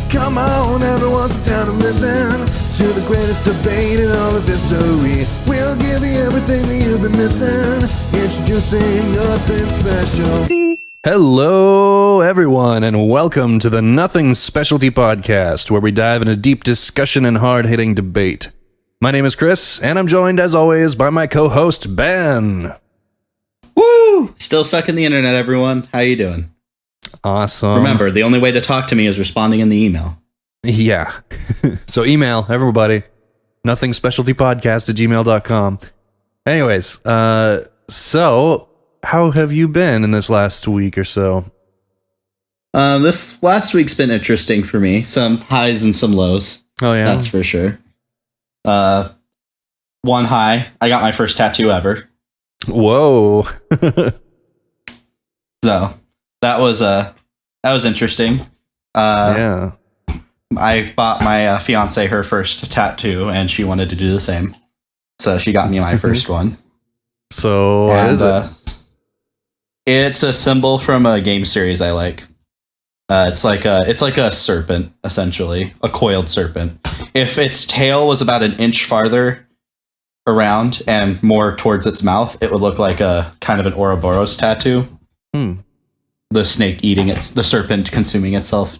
Come on, everyone sit down and listen to the greatest debate in all of history. We'll give you everything that you've been missing. Introducing Nothing Special. Hello, everyone, and welcome to the Nothing Specialty Podcast, where we dive into deep discussion and hard-hitting debate. My name is Chris, and I'm joined, as always, by my co-host, Ben. Woo! Still stuck in the internet, everyone. How you doing? Awesome. Remember, the only way to talk to me is responding in the email. Yeah. So email, everybody, nothingspecialtypodcast@gmail.com. Anyways, so how have you been in this last week or so? This last week's been interesting for me. Some highs and some lows. Oh, yeah? That's for sure. One high, I got my first tattoo ever. Whoa. So that was interesting. Yeah. I bought my fiance her first tattoo, and she wanted to do the same. So she got me my first one. So what is it? It's a symbol from a game series I like. It's like a serpent, essentially, a coiled serpent. If its tail was about an inch farther around and more towards its mouth, it would look like a kind of an Ouroboros tattoo. The snake eating the serpent consuming itself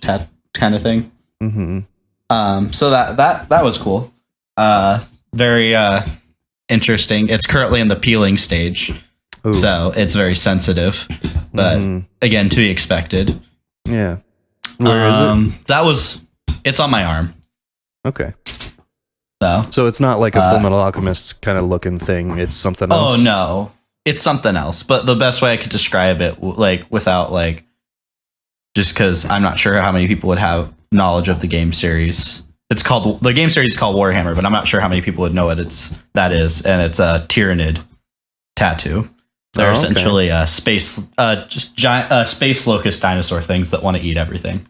kind of thing. Mm-hmm. So that was cool. Very interesting. It's currently in the peeling stage. Ooh. So it's very sensitive, but again, to be expected. Yeah. Where is it? It's on my arm. Okay. So it's not like a Full Metal Alchemist kind of looking thing. It's something else. Oh no, it's something else. But the best way I could describe it, without just because I'm not sure how many people would have knowledge of the game series. The game series is called Warhammer, but I'm not sure how many people would know what that is. And it's a Tyranid tattoo. They're essentially space locust dinosaur things that want to eat everything.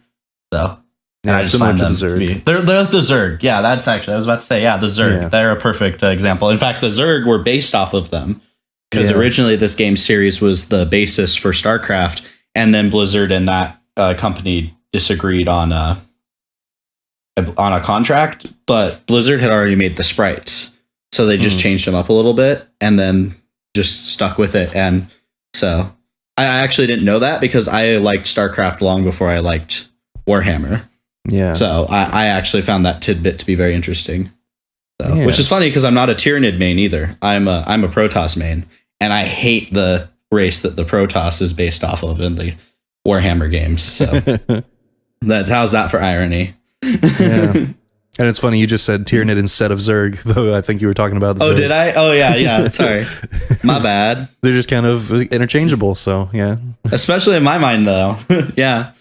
So yeah, I just find them to be, they're the Zerg. Yeah, that's actually, I was about to say, the Zerg. Yeah. They're a perfect example. In fact, the Zerg were based off of them because originally this game series was the basis for StarCraft, and then Blizzard and that company disagreed on a contract, but Blizzard had already made the sprites, so they just changed them up a little bit and then just stuck with it. And so I actually didn't know that because I liked StarCraft long before I liked Warhammer. Yeah. So I actually found that tidbit to be very interesting. So, which is funny because I'm not a Tyranid main either. I'm a Protoss main, and I hate the race that the Protoss is based off of in the Warhammer games. So how's that for irony? Yeah. And it's funny, you just said Tyranid instead of Zerg, though I think you were talking about the Zerg. Oh, did I? Oh, yeah, sorry. My bad. They're just kind of interchangeable, so yeah. Especially in my mind, though. Yeah.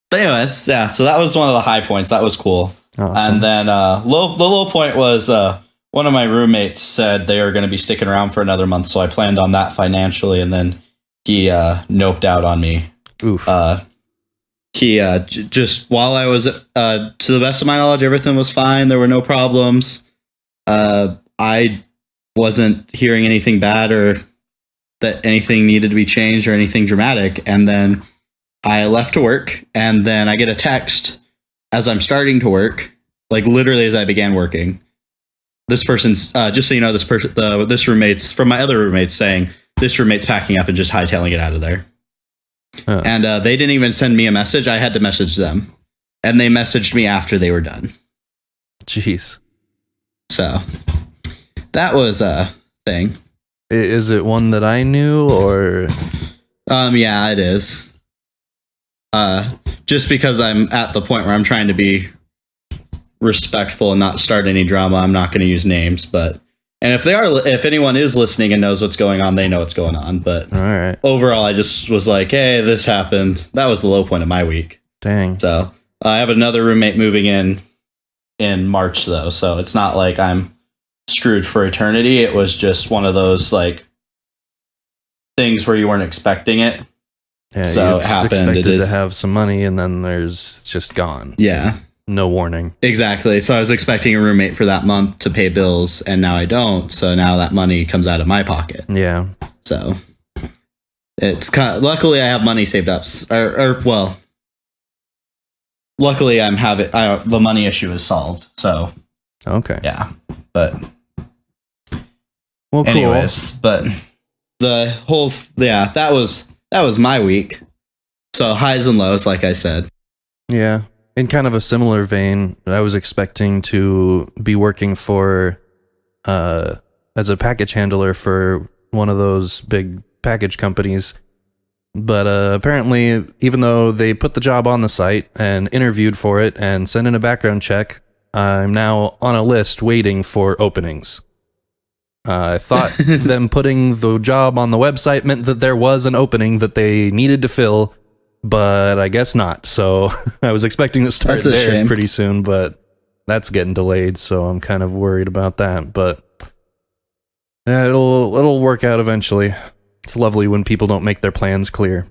But anyways, yeah, so that was one of the high points. That was cool. Awesome. And then the low point was one of my roommates said they were going to be sticking around for another month, so I planned on that financially, and then he noped out on me. Oof. He just while I was to the best of my knowledge, everything was fine. There were no problems. I wasn't hearing anything bad or that anything needed to be changed or anything dramatic. And then I left to work, and then I get a text as I'm starting to work, like literally as I began working. This person's just so you know, this roommate's from my other roommates saying this roommate's packing up and just hightailing it out of there. And they didn't even send me a message. I had to message them, and they messaged me after they were done. Jeez. So that was a thing. Is it one that I knew, or? Yeah, it is. Just because I'm at the point where I'm trying to be respectful and not start any drama, I'm not going to use names, but. And if anyone is listening and knows what's going on, they know what's going on. But all right. Overall, I just was like, hey, this happened. That was the low point of my week. Dang. So I have another roommate moving in March, though. So it's not like I'm screwed for eternity. It was just one of those things where you weren't expecting it. Yeah, so it happened. Expected to have some money, and then it's just gone. Yeah. No warning. Exactly. So I was expecting a roommate for that month to pay bills, and now I don't. So now that money comes out of my pocket. Yeah. So it's luckily I have money saved up, or well, luckily the money issue is solved. So Okay. yeah, but Well, cool. anyways, but the whole that was my week. So highs and lows, like I said. Yeah. In kind of a similar vein, I was expecting to be working for as a package handler for one of those big package companies. But apparently, even though they put the job on the site and interviewed for it and sent in a background check, I'm now on a list waiting for openings. I thought them putting the job on the website meant that there was an opening that they needed to fill, but I guess not. So I was expecting to start there shame. pretty soon, but that's getting delayed, so I'm kind of worried about that. But yeah, it'll work out eventually. It's lovely when people don't make their plans clear.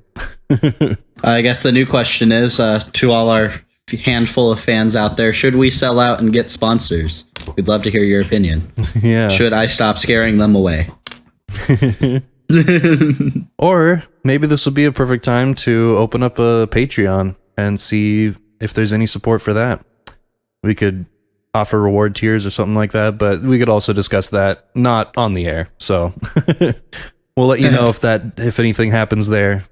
I guess the new question is to all our handful of fans out there: should we sell out and get sponsors? We'd love to hear your opinion. Yeah. Should I stop scaring them away? Or maybe this would be a perfect time to open up a Patreon and see if there's any support for that. We could offer reward tiers or something like that, but we could also discuss that not on the air. So we'll let you know if anything happens there.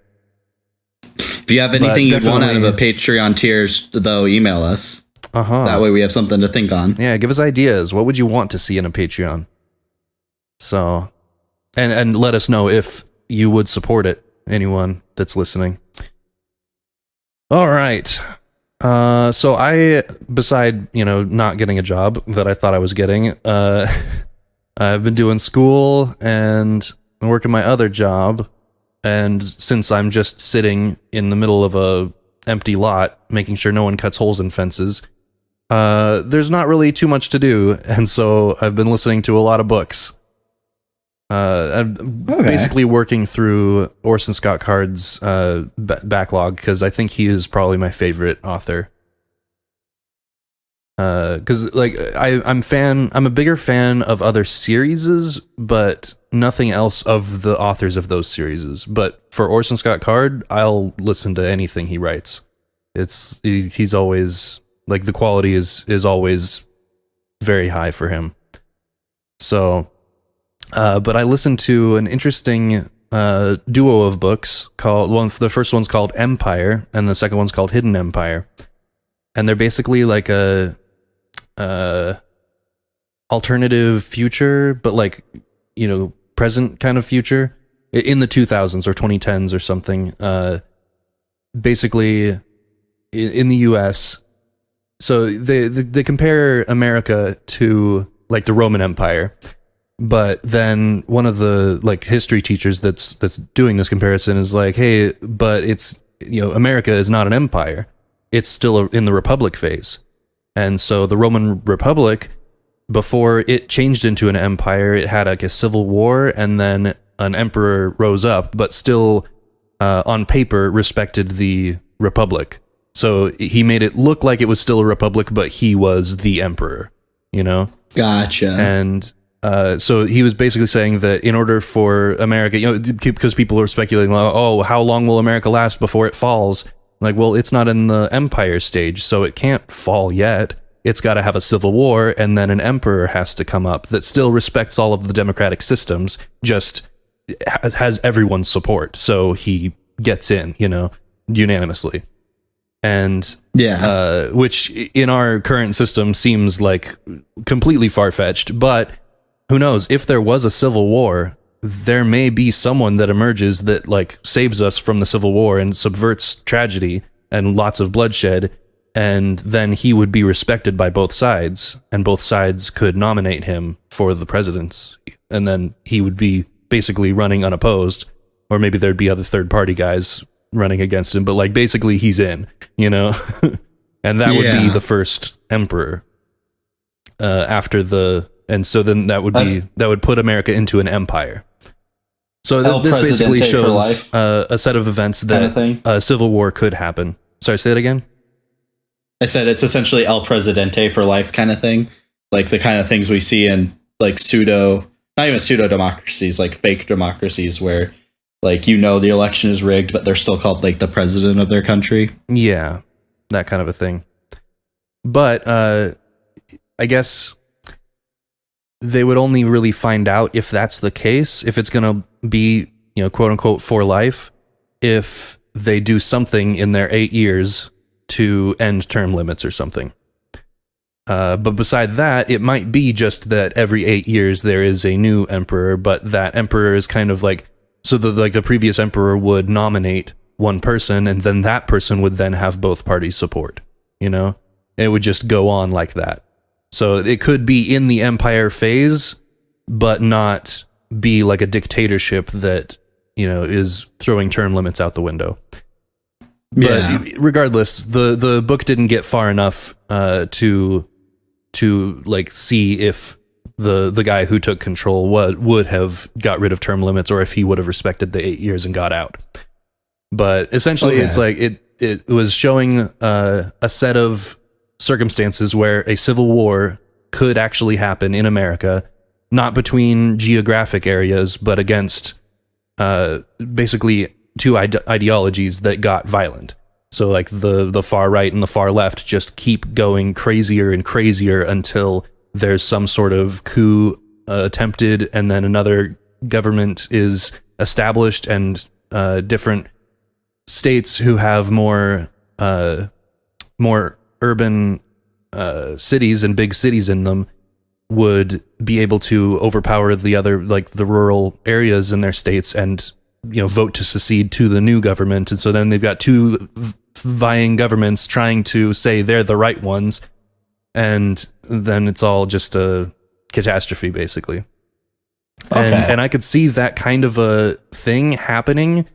If you have anything you want out of a Patreon tiers, though, email us. That way we have something to think on. Yeah, give us ideas. What would you want to see in a Patreon? So, and let us know if you would support it. Anyone that's listening. All right. So I, beside, not getting a job that I thought I was getting, I've been doing school and working my other job. And since I'm just sitting in the middle of a empty lot, making sure no one cuts holes in fences, there's not really too much to do. And so I've been listening to a lot of books. I'm basically working through Orson Scott Card's backlog because I think he is probably my favorite author. Because I'm a bigger fan of other series, but nothing else of the authors of those series. But for Orson Scott Card, I'll listen to anything he writes. He's always like the quality is always very high for him. So. But I listened to an interesting duo of books the first one's called Empire and the second one's called Hidden Empire. And they're basically like a alternative future, but like, present kind of future in the 2000s or 2010s or something. Basically in the US. So they compare America to like the Roman Empire. But then one of the like history teachers that's doing this comparison is like, hey, but it's, America is not an empire. It's still in the republic phase. And so the Roman Republic, before it changed into an empire, it had like a civil war and then an emperor rose up, but still on paper respected the republic. So he made it look like it was still a republic, but he was the emperor, Gotcha. And so he was basically saying that in order for America, because people are speculating, oh, how long will America last before it falls? Like, well, it's not in the empire stage, so it can't fall yet. It's got to have a civil war, and then an emperor has to come up that still respects all of the democratic systems, just has everyone's support. So he gets in, unanimously. And which in our current system seems like completely far-fetched, but who knows? If there was a civil war, there may be someone that emerges that like saves us from the civil war and subverts tragedy and lots of bloodshed, and then he would be respected by both sides, and both sides could nominate him for the presidency, and then he would be basically running unopposed, or maybe there'd be other third-party guys running against him, but like basically he's in, and that would be the first emperor after the. And so then that would put America into an empire. So this basically shows a set of events that a civil war could happen. Sorry, say that again? I said it's essentially El Presidente for life kind of thing. Like the kind of things we see in like not even pseudo democracies, like fake democracies where like, the election is rigged, but they're still called like the president of their country. Yeah. that kind of a thing. But I guess they would only really find out if that's the case, if it's going to be, quote unquote, for life, if they do something in their 8 years to end term limits or something. But beside that, it might be just that every 8 years there is a new emperor, but that emperor is kind of like, so the previous emperor would nominate one person, and then that person would then have both parties' support, And it would just go on like that. So it could be in the empire phase, but not be like a dictatorship that, is throwing term limits out the window. Yeah. But regardless, the book didn't get far enough to like see if the guy who took control would have got rid of term limits, or if he would have respected the 8 years and got out. But essentially, It's like it was showing a set of circumstances where a civil war could actually happen in America, not between geographic areas, but against basically two ideologies that got violent. So like the far right and the far left just keep going crazier and crazier until there's some sort of coup attempted, and then another government is established, and different states who have more urban cities and big cities in them would be able to overpower the other, like the rural areas in their states, and vote to secede to the new government. And so then they've got two vying governments trying to say they're the right ones, and then it's all just a catastrophe, basically. Okay. And I could see that kind of a thing happening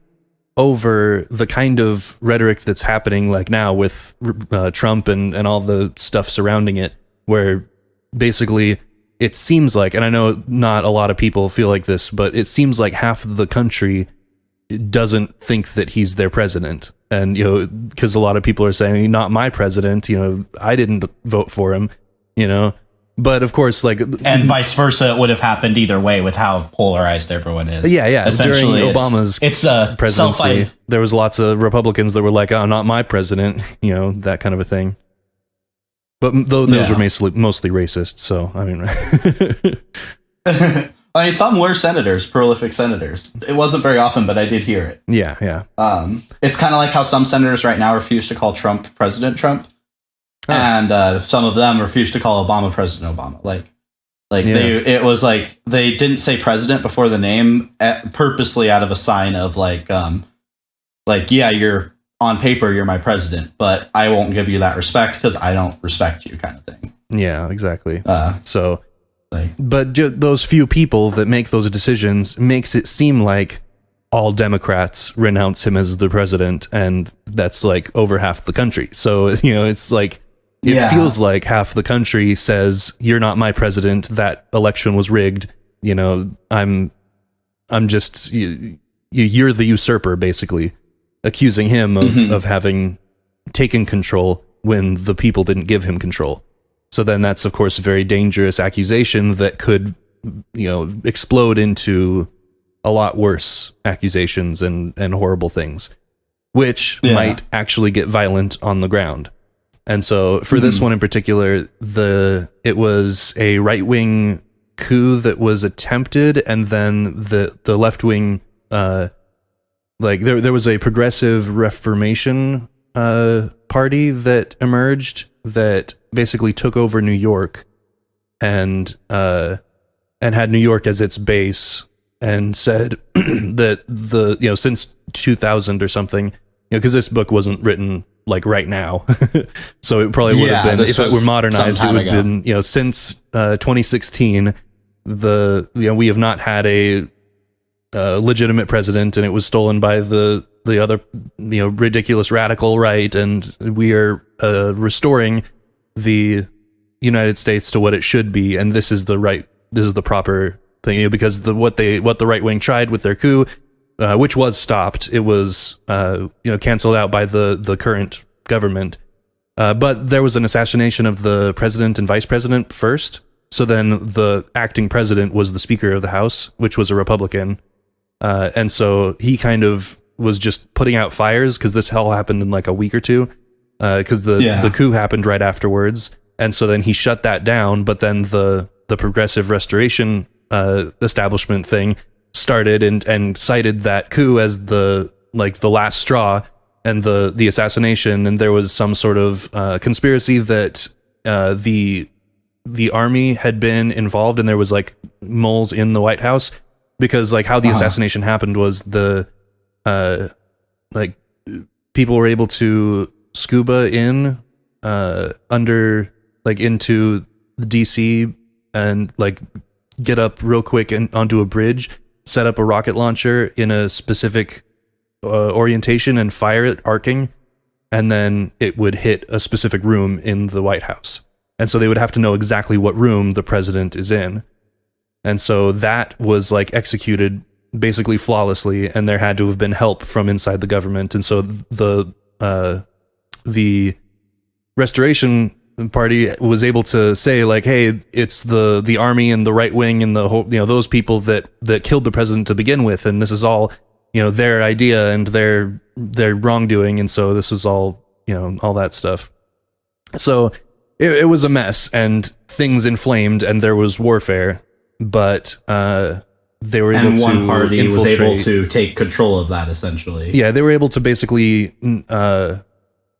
over the kind of rhetoric that's happening like now with Trump and all the stuff surrounding it, where basically it seems like, and I know not a lot of people feel like this, but it seems like half of the country doesn't think that he's their president. And, because a lot of people are saying, not my president, I didn't vote for him, But of course, and vice versa, it would have happened either way with how polarized everyone is. Yeah. Essentially, during Obama's presidency, there was lots of Republicans that were like, "Oh, not my president," that kind of a thing. But those were mostly racist. So I mean, some were senators, prolific senators. It wasn't very often, but I did hear it. Yeah. It's kind of like how some senators right now refuse to call Trump President Trump. And some of them refused to call Obama President Obama. It was like they didn't say president before the name purposely out of a sign of yeah, you're on paper, you're my president, but I won't give you that respect because I don't respect you, kind of thing. Yeah, exactly. But those few people that make those decisions makes it seem like all Democrats renounce him as the president, and that's like over half the country. So it's like. It feels like half the country says, you're not my president, that election was rigged, I'm just, you're the usurper, basically, accusing him of having taken control when the people didn't give him control. So then that's, of course, a very dangerous accusation that could, explode into a lot worse accusations and horrible things, which might actually get violent on the ground. And so for this one in particular, it was a right-wing coup that was attempted, and then the left-wing, there was a progressive Reformation party that emerged that basically took over New York and had New York as its base, and said that since 2000 or something, because this book wasn't written like right now. So it probably would have been, if it were modernized, it would have been, since 2016, we have not had a legitimate president, and it was stolen by the other, ridiculous radical right. And we are restoring the United States to what it should be. And this is the proper thing, because what the right wing tried with their coup, which was stopped. It was, canceled out by the current government. But there was an assassination of the president and vice president first. So then the acting president was the Speaker of the House, which was a Republican. And so he kind of was just putting out fires, because this all happened in like a week or two. because the coup happened right afterwards, and so then he shut that down. But then the Progressive Restoration establishment thing started and cited that coup as the last straw and the assassination, and there was some sort of conspiracy that the army had been involved, and there was like moles in the White House, because like how the assassination happened was the like people were able to scuba in under like into the DC and like get up real quick and onto a bridge, set up a rocket launcher in a specific orientation and fire it arcing, and then it would hit a specific room in the White House. And so they would have to know exactly what room the president is in. And so that was like executed basically flawlessly, and there had to have been help from inside the government. And so the Restoration Party was able to say like, hey, it's the army and the right wing and the whole, those people that killed the president to begin with, and this is all their idea and their wrongdoing, and so this was all all that stuff. So it was a mess, and things inflamed, and there was warfare, but they were able to one party infiltrate. was able to take control of that, essentially. Yeah, they were able to basically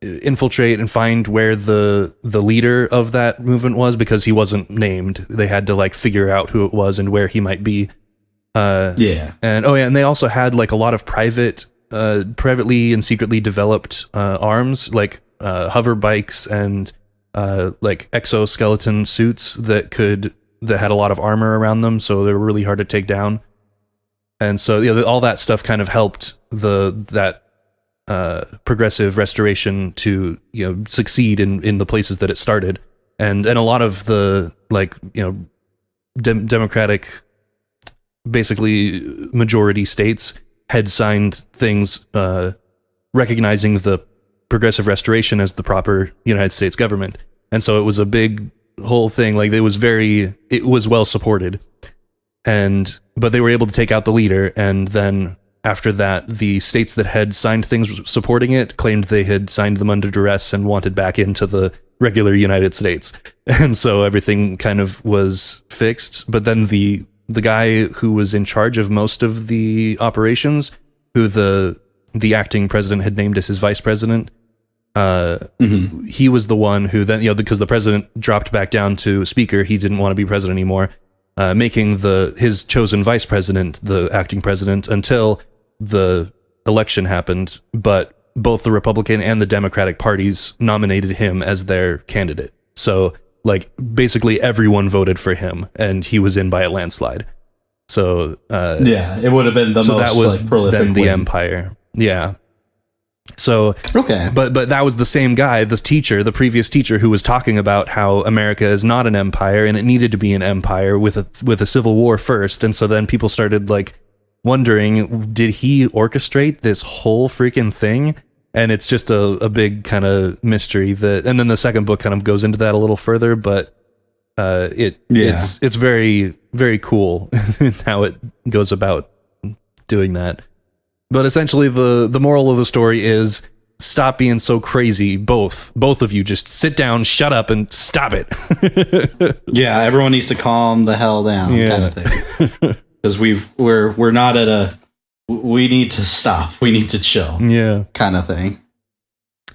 infiltrate and find where the leader of that movement was, because he wasn't named. They had to like figure out who it was and where he might be. And they also had like a lot of privately and secretly developed arms, like hover bikes and like exoskeleton suits that had a lot of armor around them, so they were really hard to take down. And so all that stuff kind of helped that Progressive Restoration to succeed in the places that it started, and a lot of the like Democratic basically majority states had signed things recognizing the Progressive Restoration as the proper United States government. And so it was a big whole thing. Like it was well supported, but they were able to take out the leader. And then after that, the states that had signed things supporting it claimed they had signed them under duress and wanted back into the regular United States. And so everything kind of was fixed. But then the guy who was in charge of most of the operations, who the acting president had named as his vice president, he was the one who then, because the president dropped back down to speaker, he didn't want to be president anymore, making his chosen vice president the acting president until the election happened. But both the Republican and the Democratic parties nominated him as their candidate. So like basically everyone voted for him, and he was in by a landslide. So it would have been the most that was like, prolific then the win. empire. Yeah. So Okay. But that was the same guy, the previous teacher, who was talking about how America is not an empire and it needed to be an empire with a civil war first. And so then people started like wondering, did he orchestrate this whole freaking thing? And it's just a big kind of mystery and then the second book kind of goes into that a little further, but it's very, very cool how it goes about doing that. But essentially the moral of the story is stop being so crazy. Both of you just sit down, shut up, and stop it. Yeah, everyone needs to calm the hell down, kind of thing. Because we're not at we need to stop. We need to chill. Yeah. Kind of thing.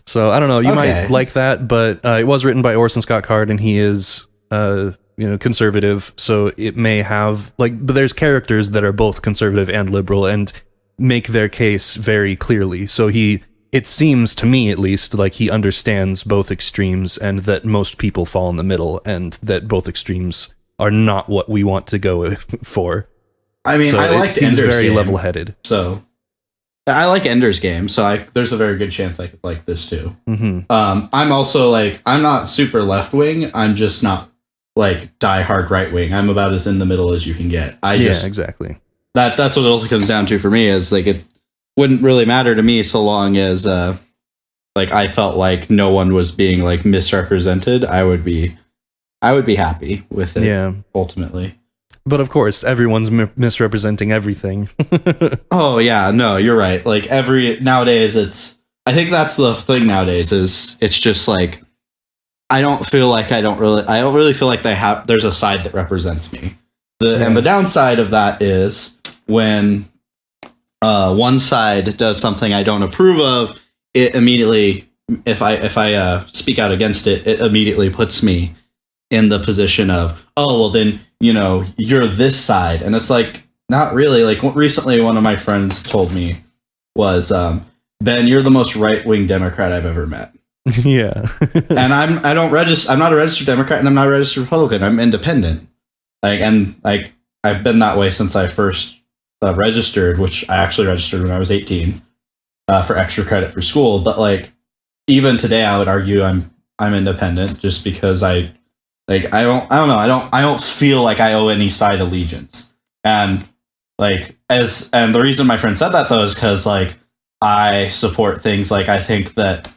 So I don't know. You might like that, but it was written by Orson Scott Card, and he is conservative. So it may have but there's characters that are both conservative and liberal and make their case very clearly. So it seems to me at least like he understands both extremes, and that most people fall in the middle, and that both extremes are not what we want to go for. I mean, so I like seems Ender's very Game, level-headed. So I like Ender's Game, so there's a very good chance I could like this too. Mm-hmm. I'm also I'm not super left wing. I'm just not like die-hard right wing. I'm about as in the middle as you can get. Exactly. That's what it also comes down to for me, is it wouldn't really matter to me so long as I felt like no one was being misrepresented. I would be happy with it. Yeah. Ultimately. But of course, everyone's misrepresenting everything. Oh yeah, no, you're right. Nowadays I think that's the thing nowadays is it's just like I don't really feel like there's a side that represents me. And the downside of that is when one side does something I don't approve of, it immediately, if I speak out against it, it immediately puts me in the position of, oh, well then, you're this side. And it's like, not really. Like recently one of my friends told me was, Ben, you're the most right-wing Democrat I've ever met. Yeah. And I'm not a registered Democrat and I'm not a registered Republican. I'm independent. I've been that way since I first registered, which I actually registered when I was 18 for extra credit for school. But like even today, I would argue I'm independent just because I don't feel like I owe any side allegiance. And and the reason my friend said that though is because like I support things like I think that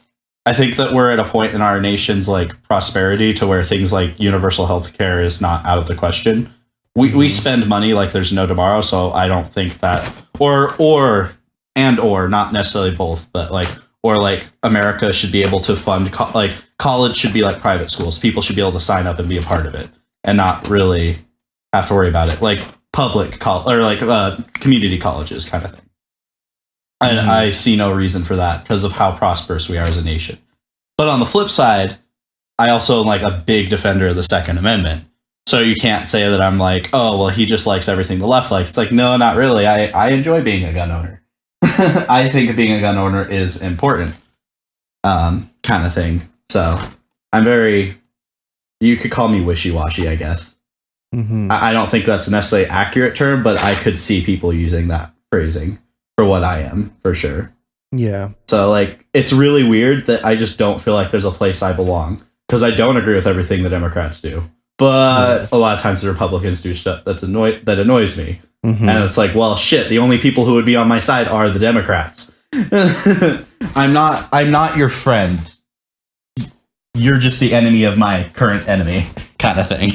we're at a point in our nation's like prosperity to where things like universal health care is not out of the question. We spend money like there's no tomorrow, so I don't think that or not necessarily both, but like America should be able to fund college should be like private schools. People should be able to sign up and be a part of it and not really have to worry about it, like public community colleges kind of thing. And I see no reason for that because of how prosperous we are as a nation. But on the flip side, I also am like a big defender of the Second Amendment. So you can't say that I'm like, oh, well, he just likes everything the left likes. It's like, no, not really. I enjoy being a gun owner. I think being a gun owner is important, kind of thing. So you could call me wishy-washy, I guess. Mm-hmm. I don't think that's a necessarily accurate term, but I could see people using that phrasing for what I am, for sure. Yeah. So like, it's really weird that I just don't feel like there's a place I belong because I don't agree with everything the Democrats do. But a lot of times the Republicans do stuff that annoys me. Mm-hmm. And it's like, well, shit, the only people who would be on my side are the Democrats. I'm not your friend. You're just the enemy of my current enemy, kind of thing.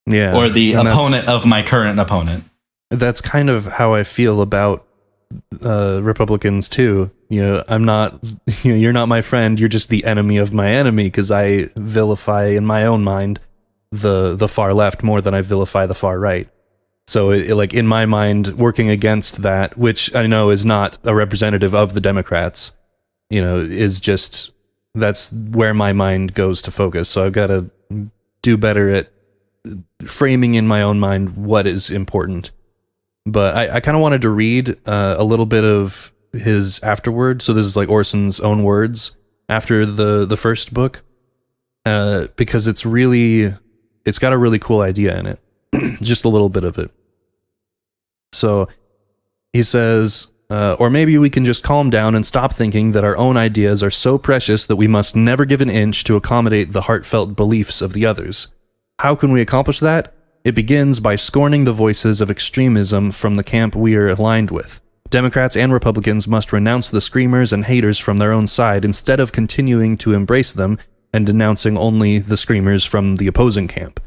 Yeah. Or the opponent of my current opponent. That's kind of how I feel about Republicans too. I'm not, you're not my friend. You're just the enemy of my enemy because I vilify in my own mind the far left more than I vilify the far right. So like in my mind, working against that, which I know is not a representative of the Democrats, is just, that's where my mind goes to focus. So I've got to do better at framing in my own mind what is important. But I kind of wanted to read a little bit of his afterward. So this is like Orson's own words after the first book, because it's got a really cool idea in it. Just a little bit of it. So he says, or maybe we can just calm down and stop thinking that our own ideas are so precious that we must never give an inch to accommodate the heartfelt beliefs of the others. How can we accomplish that? It begins by scorning the voices of extremism from the camp we are aligned with. Democrats and Republicans must renounce the screamers and haters from their own side instead of continuing to embrace them and denouncing only the screamers from the opposing camp.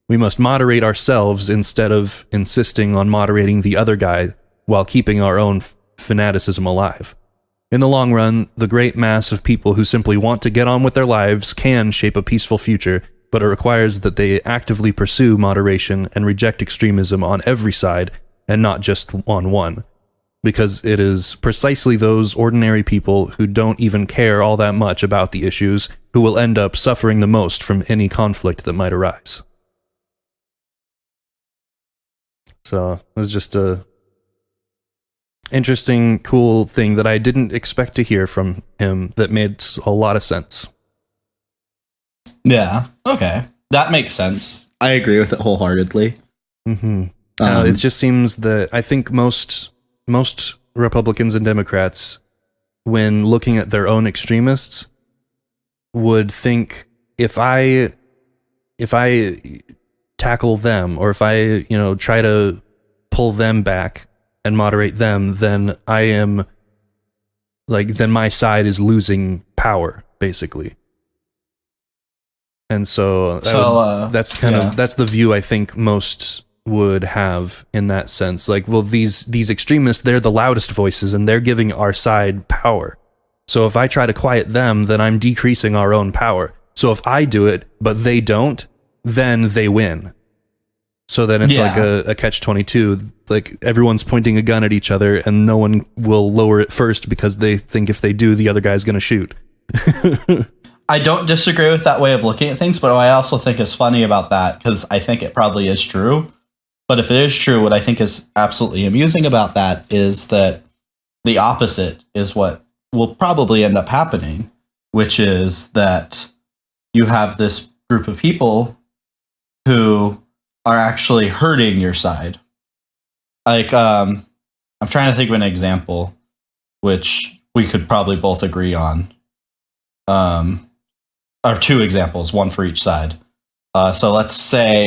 We must moderate ourselves instead of insisting on moderating the other guy while keeping our own fanaticism alive. In the long run, the great mass of people who simply want to get on with their lives can shape a peaceful future, but it requires that they actively pursue moderation and reject extremism on every side and not just on one. Because it is precisely those ordinary people who don't even care all that much about the issues who will end up suffering the most from any conflict that might arise. So it was just a interesting, cool thing that I didn't expect to hear from him that made a lot of sense. Yeah. Okay. That makes sense. I agree with it wholeheartedly. Mm-hmm. It just seems that I think most Republicans and Democrats, when looking at their own extremists, would think if I tackle them, or if I, try to pull them back and moderate them, then then my side is losing power, basically. And so that's the view I think most would have in that sense. Like, well, these extremists, they're the loudest voices and they're giving our side power. So if I try to quiet them, then I'm decreasing our own power. So if I do it, but they don't, then they win. So then it's like a catch-22. Like everyone's pointing a gun at each other and no one will lower it first because they think if they do, the other guy's going to shoot. I don't disagree with that way of looking at things, but what I also think is funny about that, because I think it probably is true. But if it is true, what I think is absolutely amusing about that is that the opposite is what will probably end up happening, which is that you have this group of people who are actually hurting your side. Like, I'm trying to think of an example, which we could probably both agree on. Or two examples, one for each side. So let's say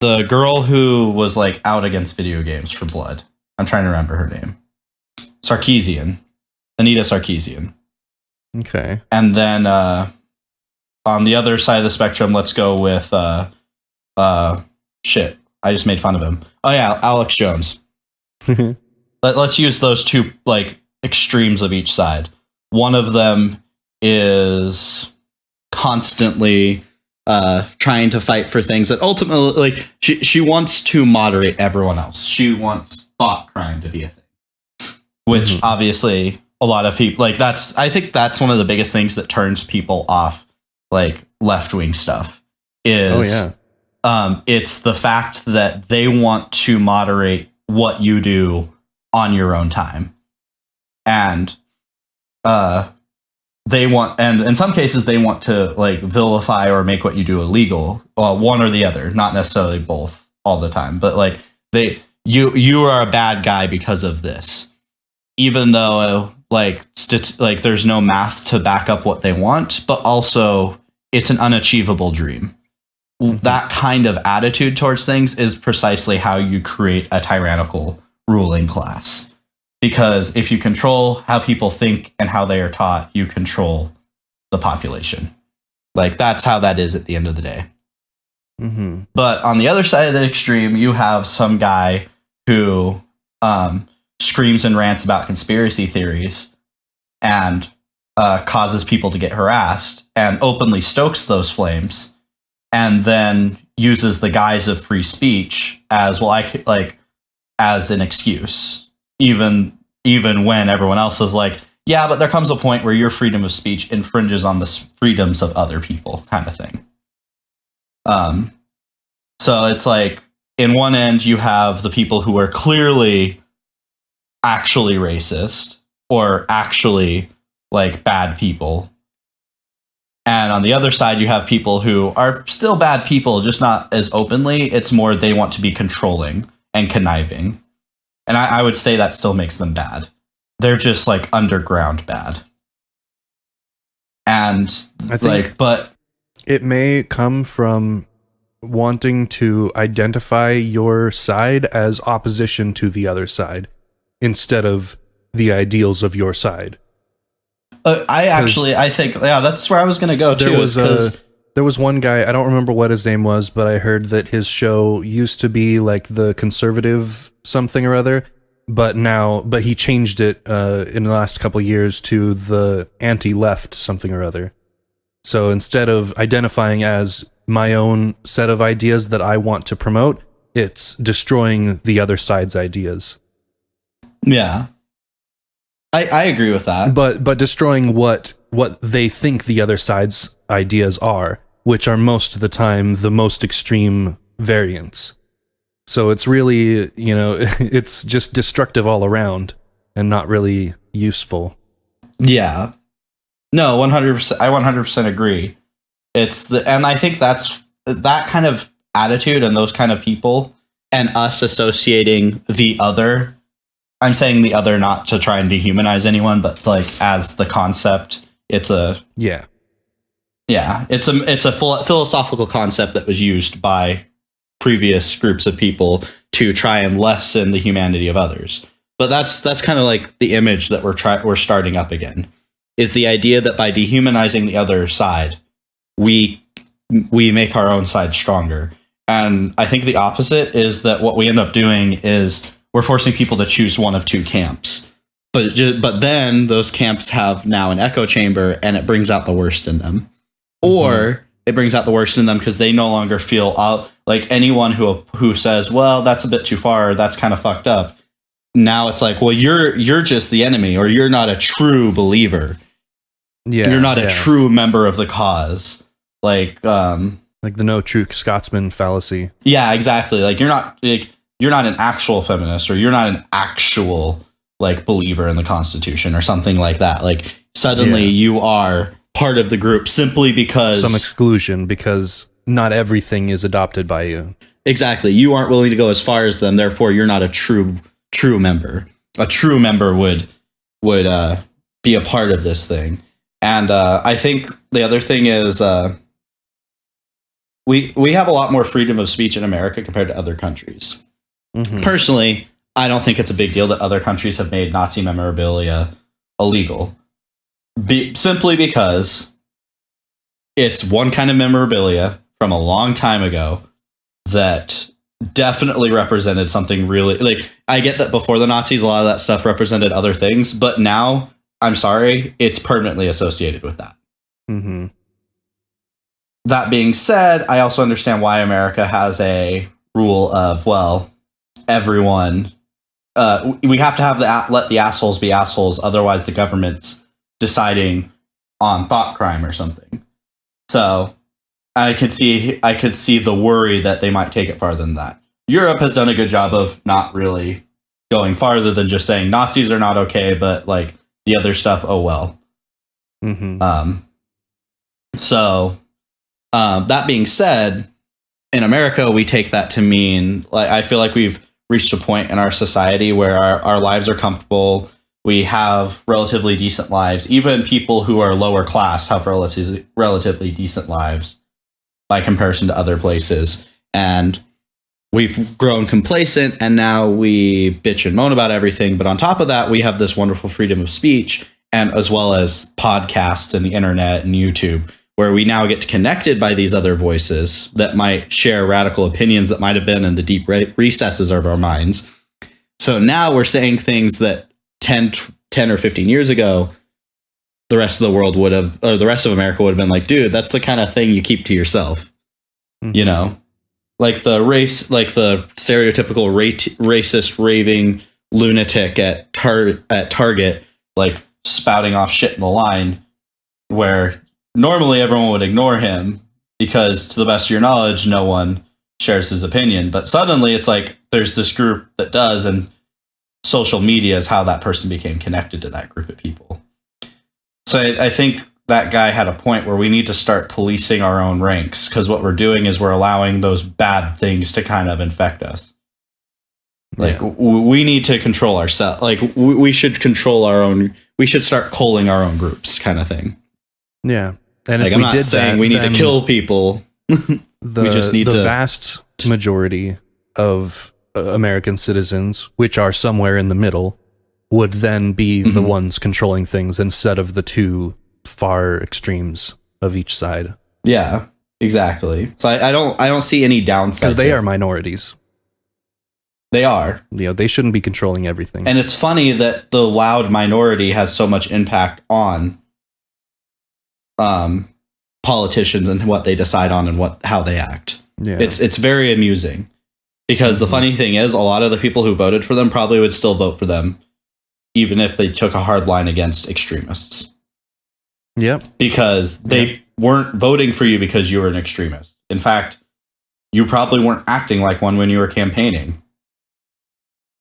the girl who was like out against video games for blood. I'm trying to remember her name. Sarkeesian. Anita Sarkeesian. Okay. And then on the other side of the spectrum, let's go with shit. I just made fun of him. Oh yeah, Alex Jones. Let's use those two like extremes of each side. One of them is constantly trying to fight for things that ultimately, like, she wants to moderate everyone else. She wants thought crime to be a thing, which obviously a lot of people like. I think that's one of the biggest things that turns people off, like left wing stuff. It's the fact that they want to moderate what you do on your own time, and they want, and in some cases they want to like vilify or make what you do illegal, one or the other, not necessarily both all the time, but like you are a bad guy because of this, even though like there's no math to back up what they want, but also it's an unachievable dream. That kind of attitude towards things is precisely how you create a tyrannical ruling class. Because if you control how people think and how they are taught, you control the population. Like, that's how that is at the end of the day. Mm-hmm. But on the other side of the extreme, you have some guy who screams and rants about conspiracy theories and causes people to get harassed and openly stokes those flames, and then uses the guise of free speech as, well, as an excuse. Even when everyone else is like, yeah, but there comes a point where your freedom of speech infringes on the freedoms of other people, kind of thing. So it's like, in one end, you have the people who are clearly actually racist or actually like bad people. And on the other side, you have people who are still bad people, just not as openly. It's more they want to be controlling and conniving. And I would say that still makes them bad. They're just like underground bad. And I think but it may come from wanting to identify your side as opposition to the other side instead of the ideals of your side. I think, yeah, that's where I was going to go too. There was one guy, I don't remember what his name was, but I heard that his show used to be like the conservative something or other, but he changed it in the last couple of years to the anti-left something or other. So instead of identifying as my own set of ideas that I want to promote, it's destroying the other side's ideas. Yeah. I agree with that. But destroying what they think the other side's ideas are, which are most of the time the most extreme variants. So it's really, it's just destructive all around and not really useful. Yeah. No, 100%. I 100% agree. And I think that's that kind of attitude and those kind of people and us associating the other. I'm saying the other not to try and dehumanize anyone, but like as the concept, it's a philosophical concept that was used by previous groups of people to try and lessen the humanity of others. But that's kind of like the image that we're starting up again, is the idea that by dehumanizing the other side, we make our own side stronger. And I think the opposite is that what we end up doing is we're forcing people to choose one of two camps. but then those camps have now an echo chamber, and it brings out the worst in them, or it brings out the worst in them because they no longer feel like anyone who says, well, that's a bit too far, that's kind of fucked up. Now it's like, well, you're just the enemy, or you're not a true believer. Yeah, you're not a true member of the cause. Like the no true Scotsman fallacy. Yeah, exactly. Like you're not an actual feminist, or you're not an actual like believer in the Constitution or something like that. Like suddenly you are part of the group simply because some exclusion, because not everything is adopted by you. Exactly. You aren't willing to go as far as them, therefore you're not a true member. A true member would be a part of this thing. And I think the other thing is we have a lot more freedom of speech in America compared to other countries. Mm-hmm. Personally, I don't think it's a big deal that other countries have made Nazi memorabilia illegal. Simply because it's one kind of memorabilia from a long time ago that definitely represented something really, like, I get that before the Nazis, a lot of that stuff represented other things, but now, I'm sorry, it's permanently associated with that. Mm-hmm. That being said, I also understand why America has a rule of, well, everyone, we have to have let the assholes be assholes, otherwise the government's deciding on thought crime or something. So I could see the worry that they might take it farther than that. Europe has done a good job of not really going farther than just saying Nazis are not okay, but like the other stuff, oh well. Mm-hmm. So that being said, in America, we take that to mean, like, I feel like we've reached a point in our society where our lives are comfortable. We have relatively decent lives. Even people who are lower class have relatively decent lives by comparison to other places. And we've grown complacent, and now we bitch and moan about everything. But on top of that, we have this wonderful freedom of speech, and as well as podcasts and the internet and YouTube, where we now get connected by these other voices that might share radical opinions that might have been in the deep recesses of our minds. So now we're saying things that 10 or 15 years ago, the rest of the world would have, or the rest of America would have been like, dude, that's the kind of thing you keep to yourself. Mm-hmm. You know, like the stereotypical racist, raving lunatic at Target, like spouting off shit in the line, where normally everyone would ignore him because, to the best of your knowledge, no one shares his opinion. But suddenly it's like there's this group that does, and social media is how that person became connected to that group of people. So I think that guy had a point where we need to start policing our own ranks, because what we're doing is we're allowing those bad things to kind of infect us. Like, we need to control ourselves. Like, we should control our own. We should start culling our own groups, kind of thing. Yeah. And like, if I'm we not did saying that, we need to kill people. We just need the vast majority of American citizens, which are somewhere in the middle, would then be the ones controlling things instead of the two far extremes of each side. Yeah, exactly. So I don't see any downside, because they are minorities. They are. You know, they shouldn't be controlling everything. And it's funny that the loud minority has so much impact on politicians and what they decide on and how they act. Yeah. It's very amusing, because the funny thing is, a lot of the people who voted for them probably would still vote for them even if they took a hard line against extremists. Yep. Because they weren't voting for you because you were an extremist. In fact, you probably weren't acting like one when you were campaigning.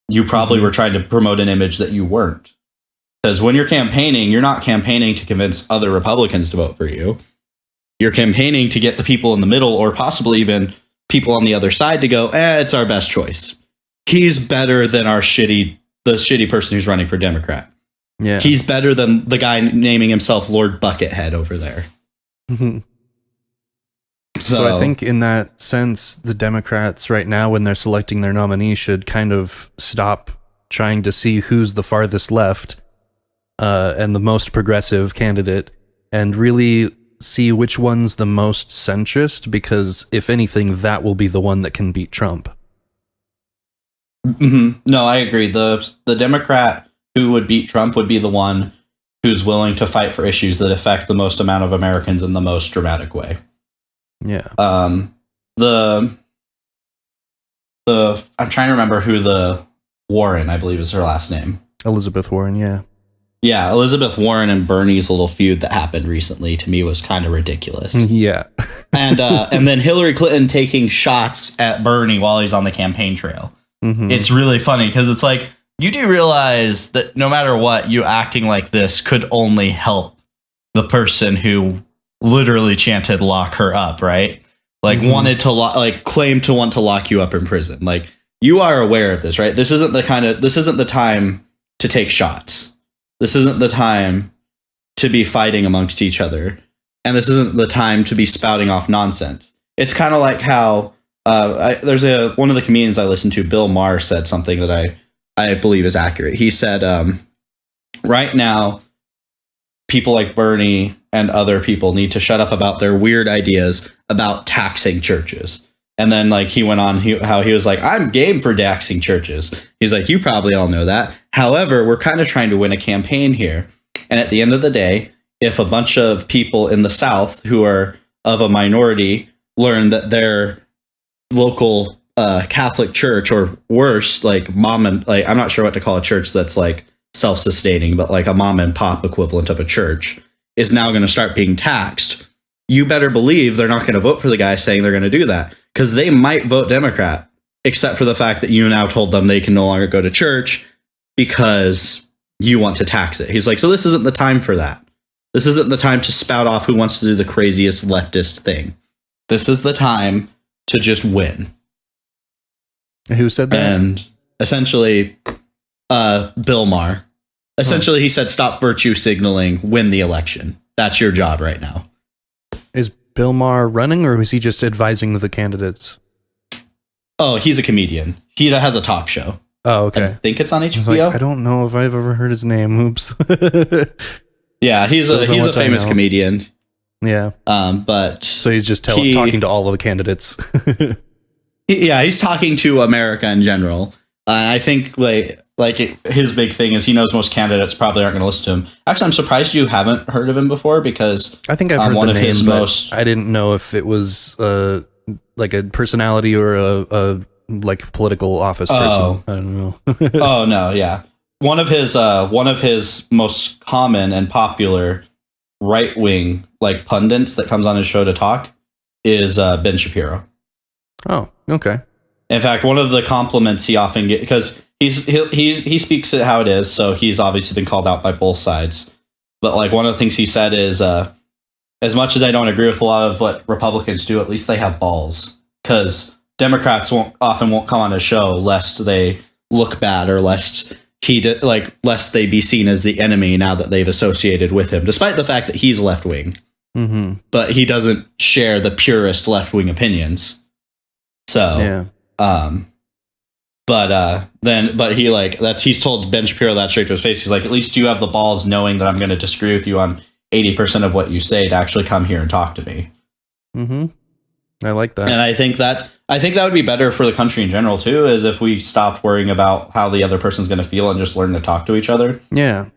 You probably were trying to promote an image that you weren't. Because when you're campaigning, you're not campaigning to convince other Republicans to vote for you. You're campaigning to get the people in the middle, or possibly even people on the other side, to go, it's our best choice. He's better than the shitty person who's running for Democrat. Yeah. He's better than the guy naming himself Lord Buckethead over there. So I think in that sense, the Democrats right now, when they're selecting their nominee, should kind of stop trying to see who's the farthest left and the most progressive candidate, and really see which one's the most centrist, because if anything, that will be the one that can beat Trump. No, I agree. The Democrat who would beat Trump would be the one who's willing to fight for issues that affect the most amount of Americans in the most dramatic way. Yeah. The I'm trying to remember who the Warren, I believe is her last name. Elizabeth Warren, yeah. Yeah, Elizabeth Warren and Bernie's little feud that happened recently to me was kind of ridiculous. Yeah. and then Hillary Clinton taking shots at Bernie while he's on the campaign trail. Mm-hmm. It's really funny because it's like, you do realize that no matter what, you acting like this could only help the person who literally chanted "lock her up," right? Like wanted to claim to want to lock you up in prison. Like, you are aware of this, right? This isn't the time to take shots. This isn't the time to be fighting amongst each other. And this isn't the time to be spouting off nonsense. It's kind of like how there's one of the comedians I listen to, Bill Maher, said something that I believe is accurate. He said, right now, people like Bernie and other people need to shut up about their weird ideas about taxing churches. And then he went on how he was like, I'm game for taxing churches. He's like, you probably all know that. However, we're kind of trying to win a campaign here. And at the end of the day, if a bunch of people in the South who are of a minority learn that their local Catholic church, or worse, mom and I'm not sure what to call a church that's self-sustaining, but a mom and pop equivalent of a church, is now going to start being taxed, you better believe they're not going to vote for the guy saying they're going to do that, because they might vote Democrat, except for the fact that you now told them they can no longer go to church because you want to tax it. He's like, so this isn't the time for that. This isn't the time to spout off who wants to do the craziest leftist thing. This is the time to just win. Who said that? And essentially, Bill Maher. Essentially, he said, stop virtue signaling, win the election. That's your job right now. Is Bill Maher running, or was he just advising the candidates? Oh, he's a comedian. He has a talk show. Oh, okay. I think it's on HBO. I don't know if I've ever heard his name. Oops. Yeah, he's a famous comedian. Yeah. But so he's just talking to all of the candidates. He's talking to America in general. I think his big thing is he knows most candidates probably aren't going to listen to him. Actually, I'm surprised you haven't heard of him before, because I think I've heard the name, but I didn't know if it was a personality or a political office person. I don't know. Oh no, yeah. One of his most common and popular right wing pundits that comes on his show to talk is Ben Shapiro. Oh, okay. In fact, one of the compliments he often gets, because he speaks it how it is, so he's obviously been called out by both sides. But one of the things he said is, as much as I don't agree with a lot of what Republicans do, at least they have balls. Because Democrats often won't come on a show lest they look bad, or lest lest they be seen as the enemy now that they've associated with him, despite the fact that he's left wing. Mm-hmm. But he doesn't share the purest left wing opinions. So yeah. He's told Ben Shapiro that straight to his face. He's like, at least you have the balls knowing that I'm going to disagree with you on 80% of what you say to actually come here and talk to me. Mm-hmm. I like that. And I think that would be better for the country in general too, is if we stopped worrying about how the other person's going to feel and just learn to talk to each other. Yeah.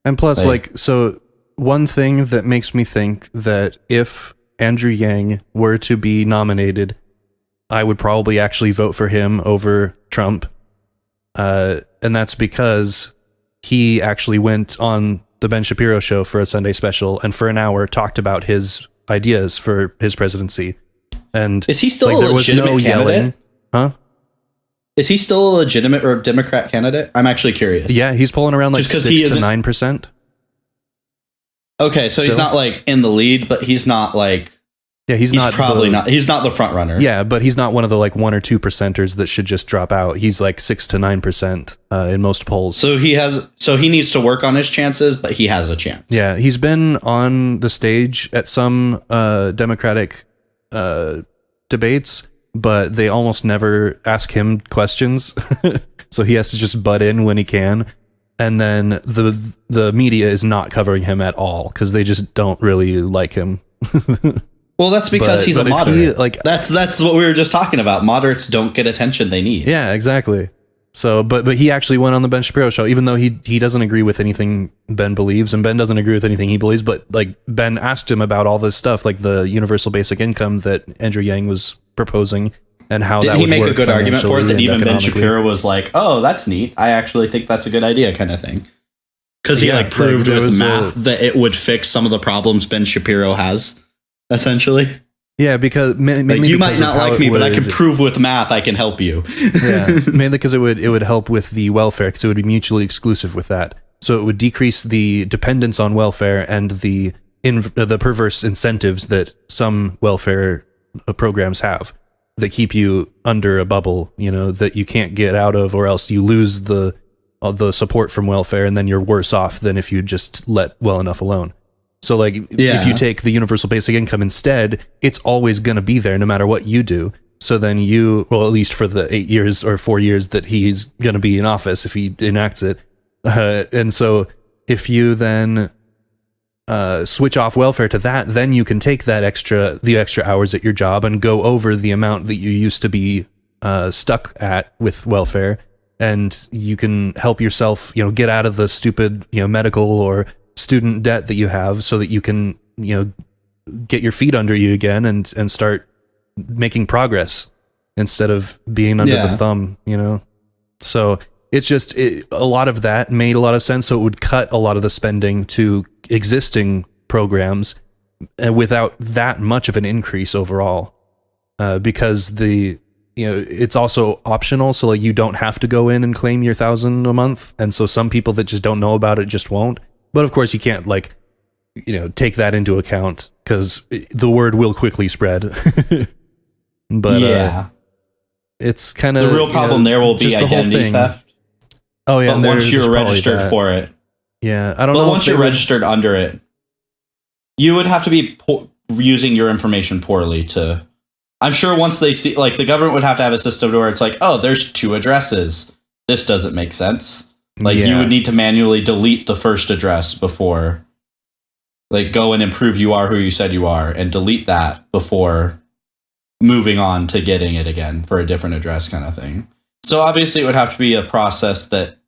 And plus, so one thing that makes me think that if Andrew Yang were to be nominated, I would probably actually vote for him over Trump. And that's because he actually went on the Ben Shapiro show for a Sunday special and for an hour talked about his ideas for his presidency. And is he still a legitimate candidate? Huh? Is he still a legitimate or Democrat candidate? I'm actually curious. Yeah, he's pulling around 6 to 9%. Okay, so he's not in the lead, but he's not yeah, he's not the front runner. Yeah, but he's not one of the 1 or 2 percenters that should just drop out. He's 6 to 9% in most polls. So he needs to work on his chances, but he has a chance. Yeah, he's been on the stage at some Democratic debates, but they almost never ask him questions. So he has to just butt in when he can. And then the media is not covering him at all because they just don't really like him. Well, that's because he's a moderate. That's what we were just talking about. Moderates don't get attention they need. Yeah, exactly. So, but he actually went on the Ben Shapiro show, even though he doesn't agree with anything Ben believes, and Ben doesn't agree with anything he believes. But like Ben asked him about all this stuff, like the universal basic income that Andrew Yang was proposing, and how Did that he would make work a good argument for it that financially and even Ben economically. Shapiro was like, "Oh, that's neat. I actually think that's a good idea," kind of thing. Because he Yeah, like proved there with was math that it would fix some of the problems Ben Shapiro has, essentially. Yeah, because mainly Like, you might because of not how like it me, but I can would- prove with math I can help you. yeah, mainly because it would help with the welfare, because it would be mutually exclusive with that. So it would decrease the dependence on welfare and the perverse incentives that some welfare programs have that keep you under a bubble, that you can't get out of, or else you lose the support from welfare, and then you're worse off than if you just let well enough alone. So like if you take the universal basic income instead, it's always going to be there no matter what you do. So then at least for the 8 years or 4 years that he's going to be in office, if he enacts it. And so if you then switch off welfare to that, then you can take the extra hours at your job and go over the amount that you used to be stuck at with welfare. And you can help yourself, get out of the stupid, medical or student debt that you have, so that you can, get your feet under you again and start making progress instead of being under the thumb, So it's just a lot of that made a lot of sense. So it would cut a lot of the spending to existing programs without that much of an increase overall, because it's also optional. So like you don't have to go in and claim your $1,000 a month. And so some people that just don't know about it just won't. But of course you can't take that into account, because the word will quickly spread. But it's kind of the real problem there will be just the whole identity thing. theft. Oh yeah, But once you're registered for it, I don't know. But once you're registered under it, you would have to be using your information poorly to. I'm sure once they see, like, the government would have to have a system where it's like, oh, there's 2 addresses. This doesn't make sense. Like, you would need to manually delete the first address before, like, go in and prove you are who you said you are, and delete that before moving on to getting it again for a different address, kind of thing. So obviously it would have to be a process that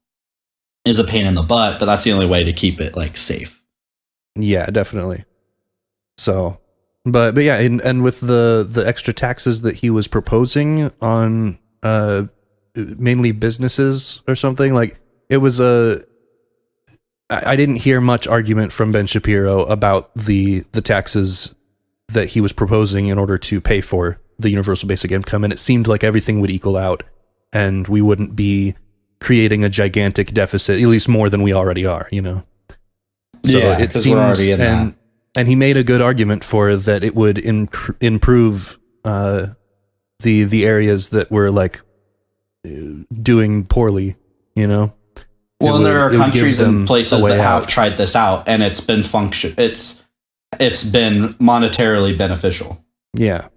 is a pain in the butt, but that's the only way to keep it, like, safe. Yeah, definitely. So, but yeah, and with the extra taxes that he was proposing on mainly businesses or something, like, it was I didn't hear much argument from Ben Shapiro about the taxes that he was proposing in order to pay for the universal basic income, and it seemed like everything would equal out, and we wouldn't be creating a gigantic deficit, at least more than we already are, So it seemed, we're already in that. And he made a good argument for that. It would improve the areas that were like doing poorly, Well, and there are countries and places that have tried this out, and it's been it's been monetarily beneficial. Yeah,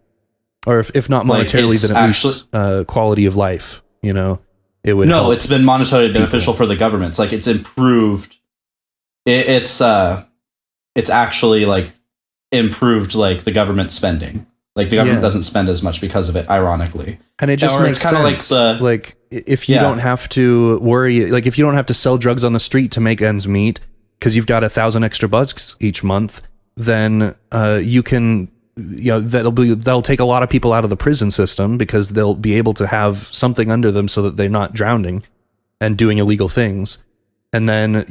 or if not monetarily, then at least quality of life. It would. No, it's been monetarily beneficial for the governments. Like, it's improved. It's actually like improved, like, the government spending. Like, the government doesn't spend as much because of it, ironically. And it just makes sense. Like if you don't have to worry, like if you don't have to sell drugs on the street to make ends meet, because you've got $1,000 extra bucks each month, then you can, that'll take a lot of people out of the prison system, because they'll be able to have something under them so that they're not drowning and doing illegal things. And then,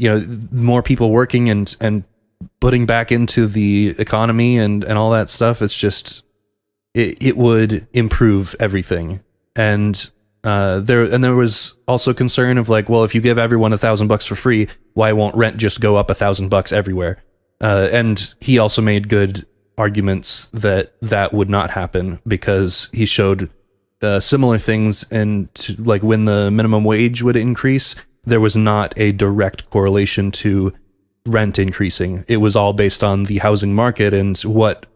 more people working and putting back into the economy and all that stuff. It's just, it would improve everything. And there was also concern of like, well, if you give everyone $1,000 for free, why won't rent just go up $1,000 everywhere? And he also made good arguments that would not happen, because he showed similar things. And like when the minimum wage would increase, there was not a direct correlation to rent increasing. It was all based on the housing market and what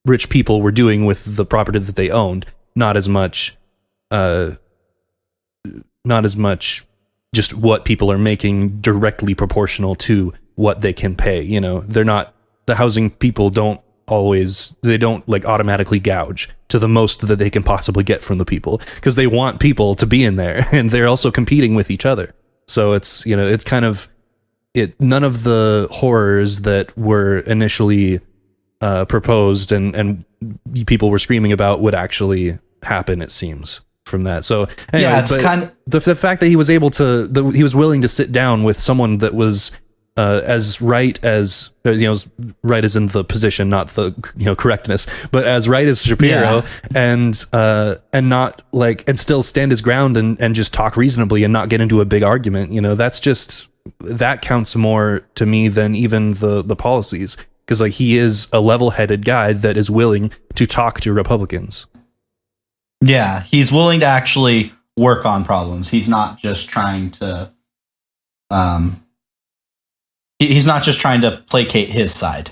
rich people were doing with the property that they owned. Not as much just what people are making directly proportional to what they can pay. They're not, the housing people don't like automatically gouge to the most that they can possibly get from the people, because they want people to be in there, and they're also competing with each other. So it's, you know, it's kind of none of the horrors that were initially proposed and people were screaming about would actually happen, it seems, from that. So anyway, yeah, it's kind of the fact that he was able to, he was willing to sit down with someone that was as right as, you know, right as in the position, not the, you know, correctness, but as right as Shapiro, and not like, and still stand his ground and just talk reasonably and not get into a big argument. You know, that's just, that counts more to me than even the policies, because like he is a level-headed guy that is willing to talk to Republicans. Yeah, he's willing to actually work on problems. He's not just trying to he's not just trying to placate his side.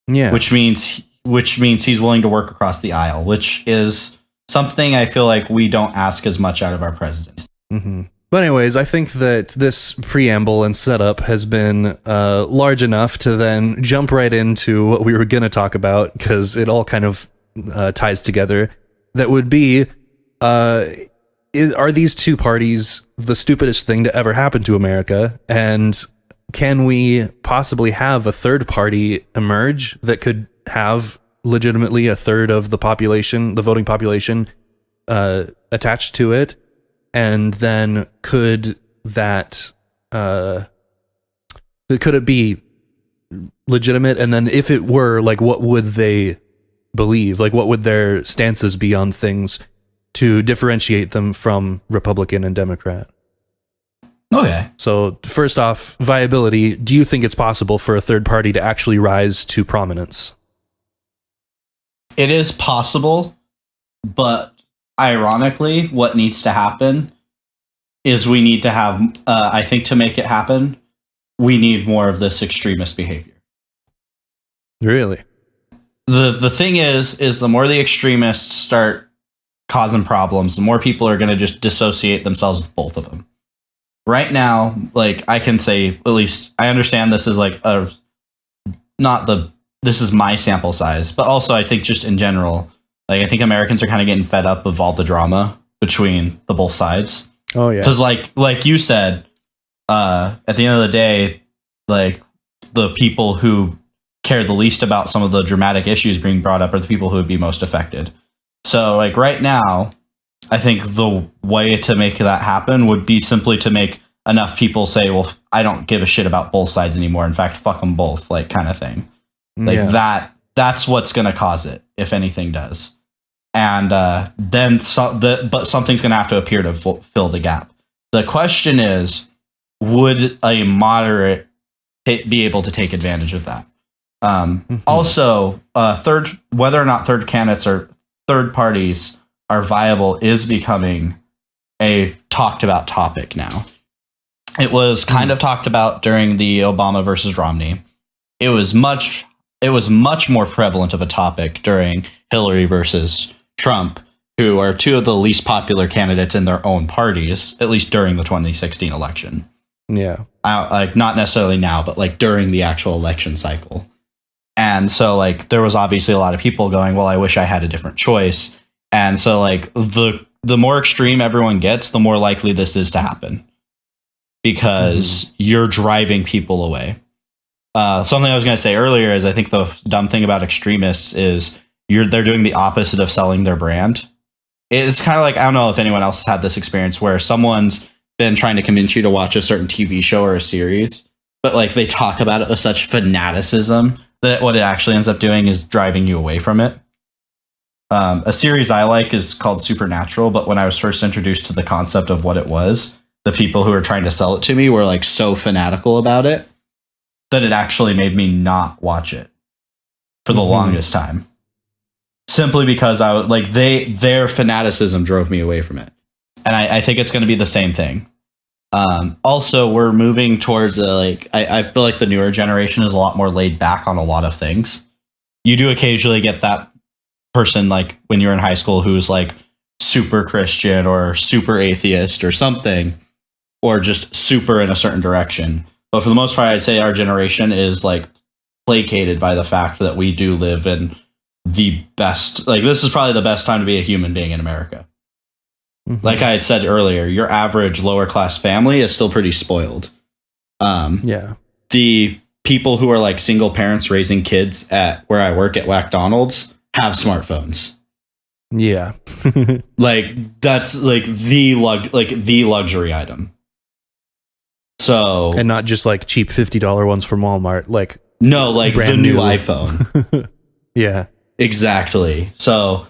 Yeah. Which means he's willing to work across the aisle, which is something I feel like we don't ask as much out of our presidents. Mm-hmm. But anyways, I think that this preamble and setup has been large enough to then jump right into what we were going to talk about, because it all kind of ties together. That would be, are these two parties the stupidest thing to ever happen to America? And can we possibly have a third party emerge that could have legitimately a third of the population, the voting population, attached to it? And then could it be legitimate? And then if it were, like, what would they believe? Like, what would their stances be on things to differentiate them from Republican and Democrat? Okay. So first off, viability. Do you think it's possible for a third party to actually rise to prominence? It is possible, but ironically, what needs to happen is we need to have, I think to make it happen, we need more of this extremist behavior. Really? The thing is the more the extremists start causing problems, the more people are going to just dissociate themselves with both of them. Right now, like, I can say, at least I understand this is like this is my sample size, but also I think just in general, like, I think Americans are kind of getting fed up of all the drama between the both sides. Oh yeah. Because like you said, at the end of the day, like, the people who care the least about some of the dramatic issues being brought up are the people who would be most affected. So, like, right now, I think the way to make that happen would be simply to make enough people say, well, I don't give a shit about both sides anymore. In fact, fuck them both, like, kind of thing. Like, that's what's going to cause it, if anything does. And then but something's going to have to appear to fill the gap. The question is, would a moderate be able to take advantage of that? Also, whether or not third candidates or third parties are viable is becoming a talked about topic now. It was kind of talked about during the Obama versus Romney. It was much more prevalent of a topic during Hillary versus Trump, who are two of the least popular candidates in their own parties, at least during the 2016 election. Yeah. Like, not necessarily now, but like during the actual election cycle. And so, like, there was obviously a lot of people going, well, I wish I had a different choice. And so, like, the more extreme everyone gets, the more likely this is to happen, because you're driving people away. Something I was going to say earlier is I think the dumb thing about extremists is they're doing the opposite of selling their brand. It's kind of like, I don't know if anyone else has had this experience where someone's been trying to convince you to watch a certain TV show or a series, but like they talk about it with such fanaticism that what it actually ends up doing is driving you away from it. A series I like is called Supernatural, but when I was first introduced to the concept of what it was, the people who were trying to sell it to me were like so fanatical about it that it actually made me not watch it for the longest time. Simply because I was like, their fanaticism drove me away from it. And I think it's going to be the same thing. Also, we're moving towards I feel like the newer generation is a lot more laid back on a lot of things. You do occasionally get that person, like when you're in high school, who's like super Christian or super atheist or something, or just super in a certain direction. But for the most part, I'd say our generation is like placated by the fact that we do live in the best. Like, this is probably the best time to be a human being in America. Like I had said earlier, your average lower class family is still pretty spoiled. Yeah. The people who are like single parents raising kids at where I work at McDonald's have smartphones. Yeah. Like, that's like the luxury item. So, And not just like cheap $50 ones from Walmart, like no, like the brand new new. iPhone. Yeah. Exactly. So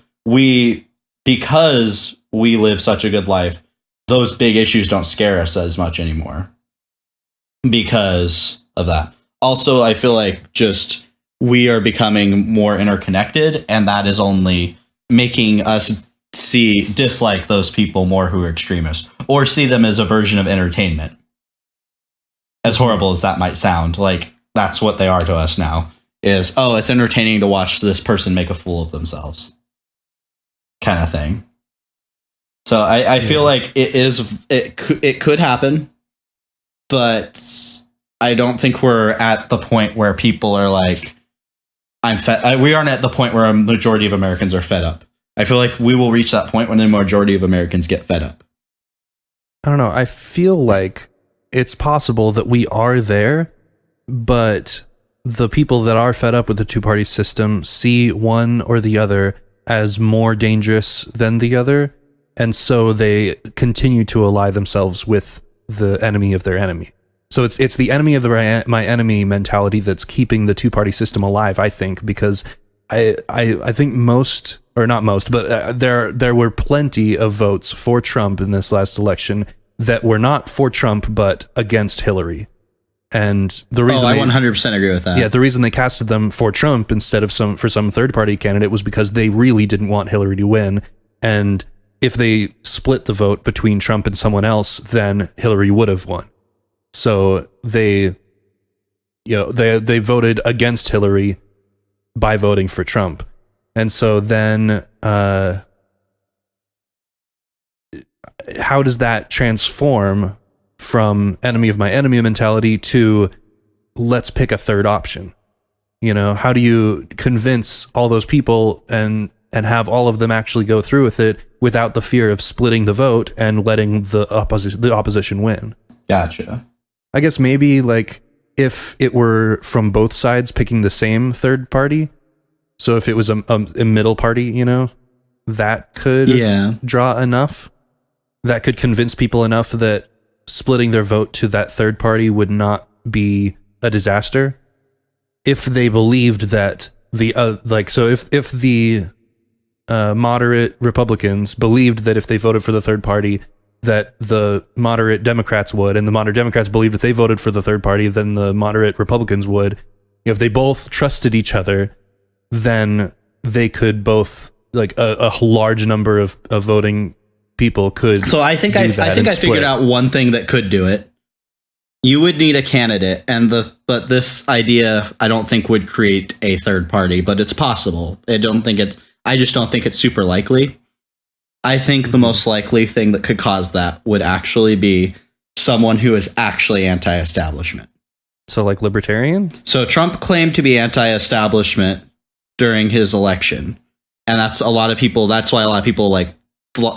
because we live such a good life, those big issues don't scare us as much anymore because of that. Also, I feel like just we are becoming more interconnected, and that is only making us dislike those people more who are extremists, or see them as a version of entertainment. As horrible as that might sound, like that's what they are to us now. Is, oh, it's entertaining to watch this person make a fool of themselves, kind of thing. So I feel like it could happen, but I don't think we're at the point where people are like, I'm fed. We aren't at the point where a majority of Americans are fed up. I feel like we will reach that point when the majority of Americans get fed up. I don't know. I feel like it's possible that we are there, but the people that are fed up with the two-party system see one or the other as more dangerous than the other, and so they continue to ally themselves with the enemy of their enemy. So it's the enemy of my enemy mentality that's keeping the two-party system alive, I think, because I think most, or not most, but there were plenty of votes for Trump in this last election that were not for Trump but against Hillary. And the reason I 100% agree with that. Yeah, the reason they casted them for Trump instead of some third-party candidate was because they really didn't want Hillary to win. And if they split the vote between Trump and someone else, then Hillary would have won. So they voted against Hillary by voting for Trump. And so then how does that transform from enemy of my enemy mentality to let's pick a third option? You know, how do you convince all those people and have all of them actually go through with it without the fear of splitting the vote and letting the opposition win? Gotcha. I guess maybe like if it were from both sides picking the same third party. So if it was a middle party, you know, that could draw enough. That could convince people enough that splitting their vote to that third party would not be a disaster. If they believed that if the moderate Republicans believed that if they voted for the third party, that the moderate Democrats would, and the moderate Democrats believed if they voted for the third party, then the moderate Republicans would. If they both trusted each other, then they could both, like a large number of voting people could. So I think I figured out one thing that could do it. You would need a candidate, but this idea I don't think would create a third party, but it's possible. I just don't think it's super likely. I think the most likely thing that could cause that would actually be someone who is actually anti-establishment. So like libertarian? So Trump claimed to be anti-establishment during his election. And that's why a lot of people like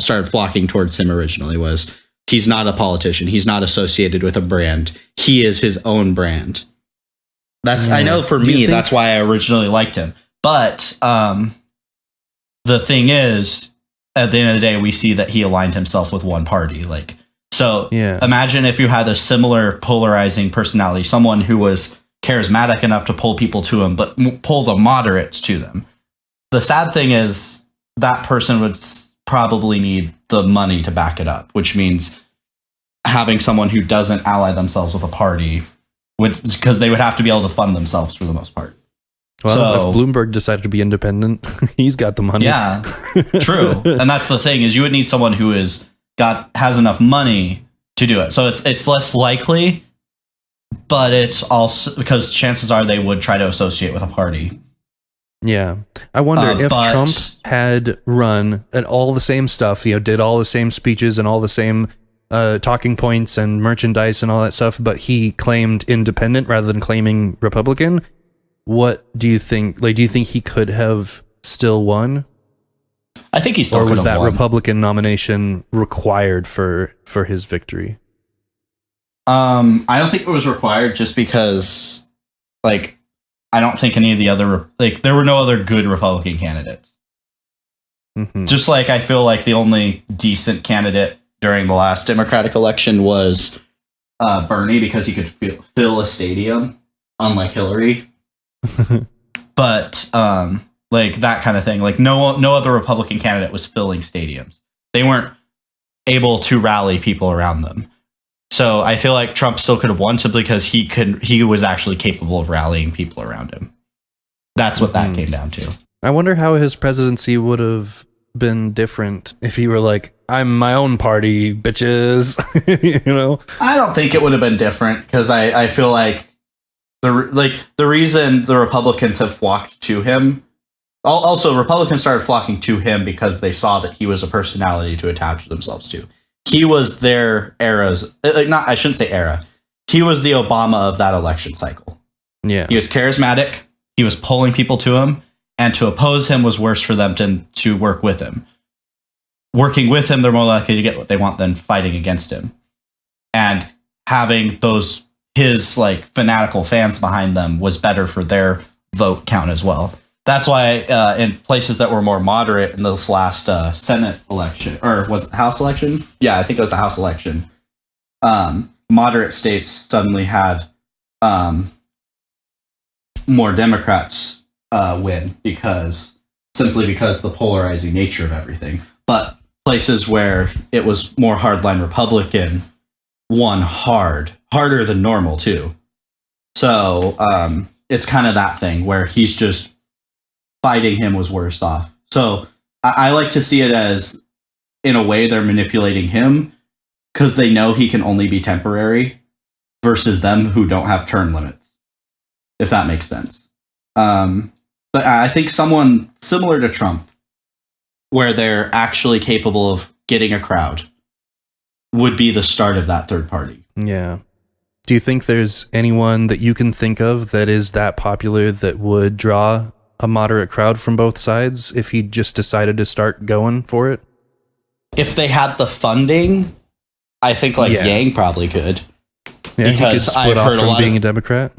started flocking towards him originally. Was he's not a politician. He's not associated with a brand. He is his own brand. I know for me, that's why I originally liked him. But the thing is, at the end of the day, we see that he aligned himself with one party. Imagine if you had a similar polarizing personality, someone who was charismatic enough to pull people to him, but pull the moderates to them. The sad thing is that person would probably need the money to back it up, which means having someone who doesn't ally themselves with a party, because they would have to be able to fund themselves for the most part. Well, if Bloomberg decided to be independent, he's got the money. Yeah, true. And that's the thing, is you would need someone who has enough money to do it. So it's less likely, but it's also because chances are they would try to associate with a party. Yeah. I wonder if Trump had run and all the same stuff, did all the same speeches and all the same talking points and merchandise and all that stuff, but he claimed independent rather than claiming Republican. What do you think? Like, do you think he could have still won? I think he still Or could was have that won. Republican nomination required for his victory? I don't think it was required just because, like, I don't think any of the other, like, there were no other good Republican candidates. Mm-hmm. Just like I feel like the only decent candidate during the last Democratic election was Bernie, because he could fill a stadium, unlike Hillary. But like that kind of thing, like no other Republican candidate was filling stadiums. They weren't able to rally people around them. So I feel like Trump still could have won simply because he was actually capable of rallying people around him. That's what that came down to. I wonder how his presidency would have been different if he were like, I'm my own party, bitches. You know? I don't think it would have been different because I feel like the reason the Republicans have flocked to him. Also, Republicans started flocking to him because they saw that he was a personality to attach themselves to. He was their era's, I shouldn't say era. He was the Obama of that election cycle. Yeah. He was charismatic. He was pulling people to him, and to oppose him was worse for them to work with him. Working with him, they're more likely to get what they want than fighting against him. And having his like fanatical fans behind them was better for their vote count as well. That's why in places that were more moderate in this last Senate election, or was it House election? Yeah, I think it was the House election. Moderate states suddenly had more Democrats win simply because the polarizing nature of everything. But places where it was more hardline Republican won harder than normal too. So it's kind of that thing where he's just fighting him was worse off. So I like to see it as, in a way, they're manipulating him because they know he can only be temporary versus them who don't have term limits, if that makes sense. But I think someone similar to Trump, where they're actually capable of getting a crowd, would be the start of that third party. Yeah. Do you think there's anyone that you can think of that is that popular that would draw a moderate crowd from both sides if he just decided to start going for it? If they had the funding, I think Yang probably could. Yeah, he could Because split I've off heard a from lot being of- a Democrat.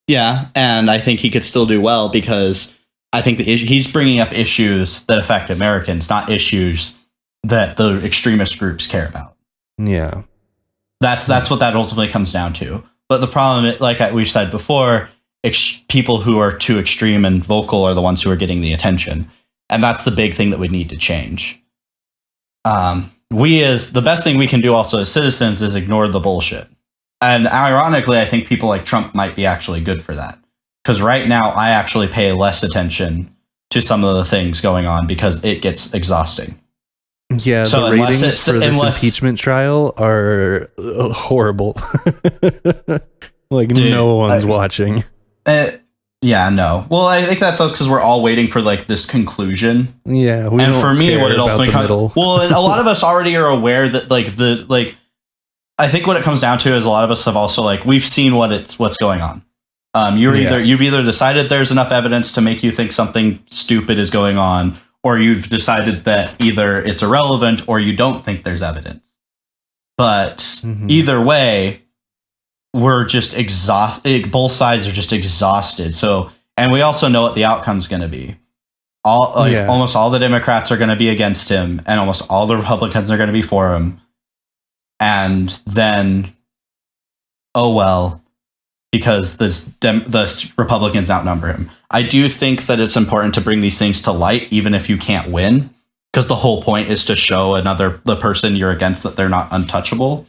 Yeah, and I think he could still do well because I think he's bringing up issues that affect Americans, not issues that the extremist groups care about. Yeah. That's what that ultimately comes down to. But the problem, like we've said before, people who are too extreme and vocal are the ones who are getting the attention. And that's the big thing that we need to change. The best thing we can do also as citizens is ignore the bullshit. And ironically, I think people like Trump might be actually good for that. Because right now, I actually pay less attention to some of the things going on because it gets exhausting. Yeah, So the unless ratings for this impeachment trial are horrible. Like, Dude, no one's watching. Yeah, no. Well, I think that's us because we're all waiting for like this conclusion. Yeah, And for me, what it ultimately comes, middle. well, and a lot of us already are aware that I think what it comes down to is a lot of us have also we've seen what's going on. You've either decided there's enough evidence to make you think something stupid is going on, or you've decided that either it's irrelevant or you don't think there's evidence. But either way, we're just exhausted. Both sides are just exhausted. So, and we also know what the outcome's going to be. Almost all the Democrats are going to be against him, and almost all the Republicans are going to be for him. And then, oh well, because the Republicans outnumber him. I do think that it's important to bring these things to light, even if you can't win, because the whole point is to show the person you're against that they're not untouchable.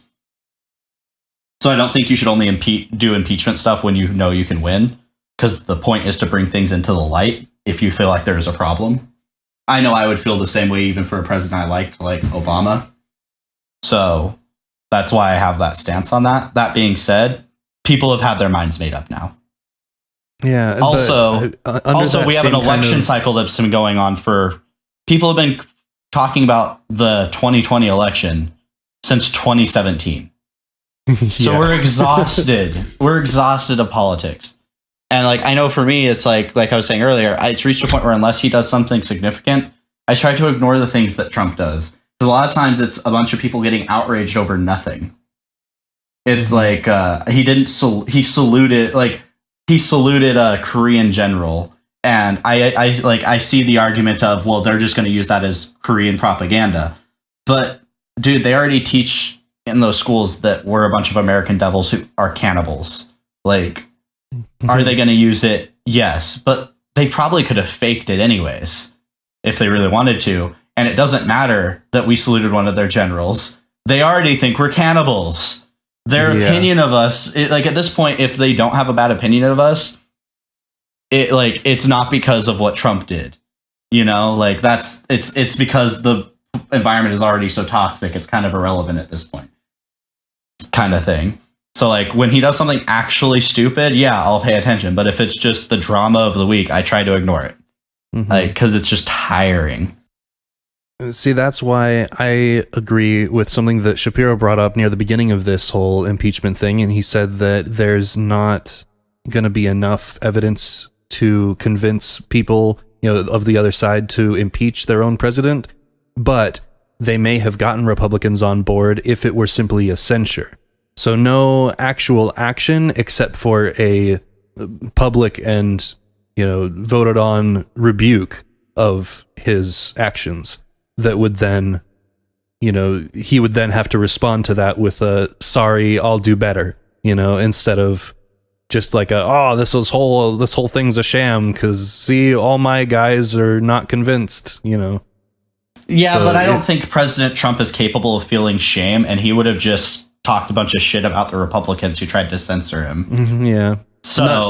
So I don't think you should only do impeachment stuff when you know you can win, because the point is to bring things into the light if you feel like there is a problem. I know I would feel the same way even for a president I liked, like Obama. So that's why I have that stance on that. That being said, people have had their minds made up now. Yeah. Also, we have an election cycle. cycle that's been going on for... People have been talking about the 2020 election since 2017. So we're exhausted. We're exhausted of politics. And like, I know for me, it's like I was saying earlier, it's reached a point where unless he does something significant, I try to ignore the things that Trump does. Because a lot of times it's a bunch of people getting outraged over nothing. It's like he saluted a Korean general, and I see the argument of, well, they're just going to use that as Korean propaganda. But dude, they already teach in those schools that we're a bunch of American devils who are cannibals. Like, are they going to use it? Yes, but they probably could have faked it anyways if they really wanted to. And it doesn't matter that we saluted one of their generals. They already think we're cannibals. Their opinion of us, like at this point, if they don't have a bad opinion of us, it's not because of what Trump did. You know, like it's because the environment is already so toxic. It's kind of irrelevant at this point, kind of thing. So like when he does something actually stupid, yeah, I'll pay attention. But if it's just the drama of the week, I try to ignore it, like because it's just tiring. See, that's why I agree with something that Shapiro brought up near the beginning of this whole impeachment thing. And he said that there's not going to be enough evidence to convince people, of the other side to impeach their own president. But they may have gotten Republicans on board if it were simply a censure. So no actual action except for a public and, voted on rebuke of his actions. That would then, he would then have to respond to that with a sorry, I'll do better, instead of just like this whole thing's a sham because see, all my guys are not convinced, Yeah, so but I don't think President Trump is capable of feeling shame, and he would have just talked a bunch of shit about the Republicans who tried to censor him. Yeah. So not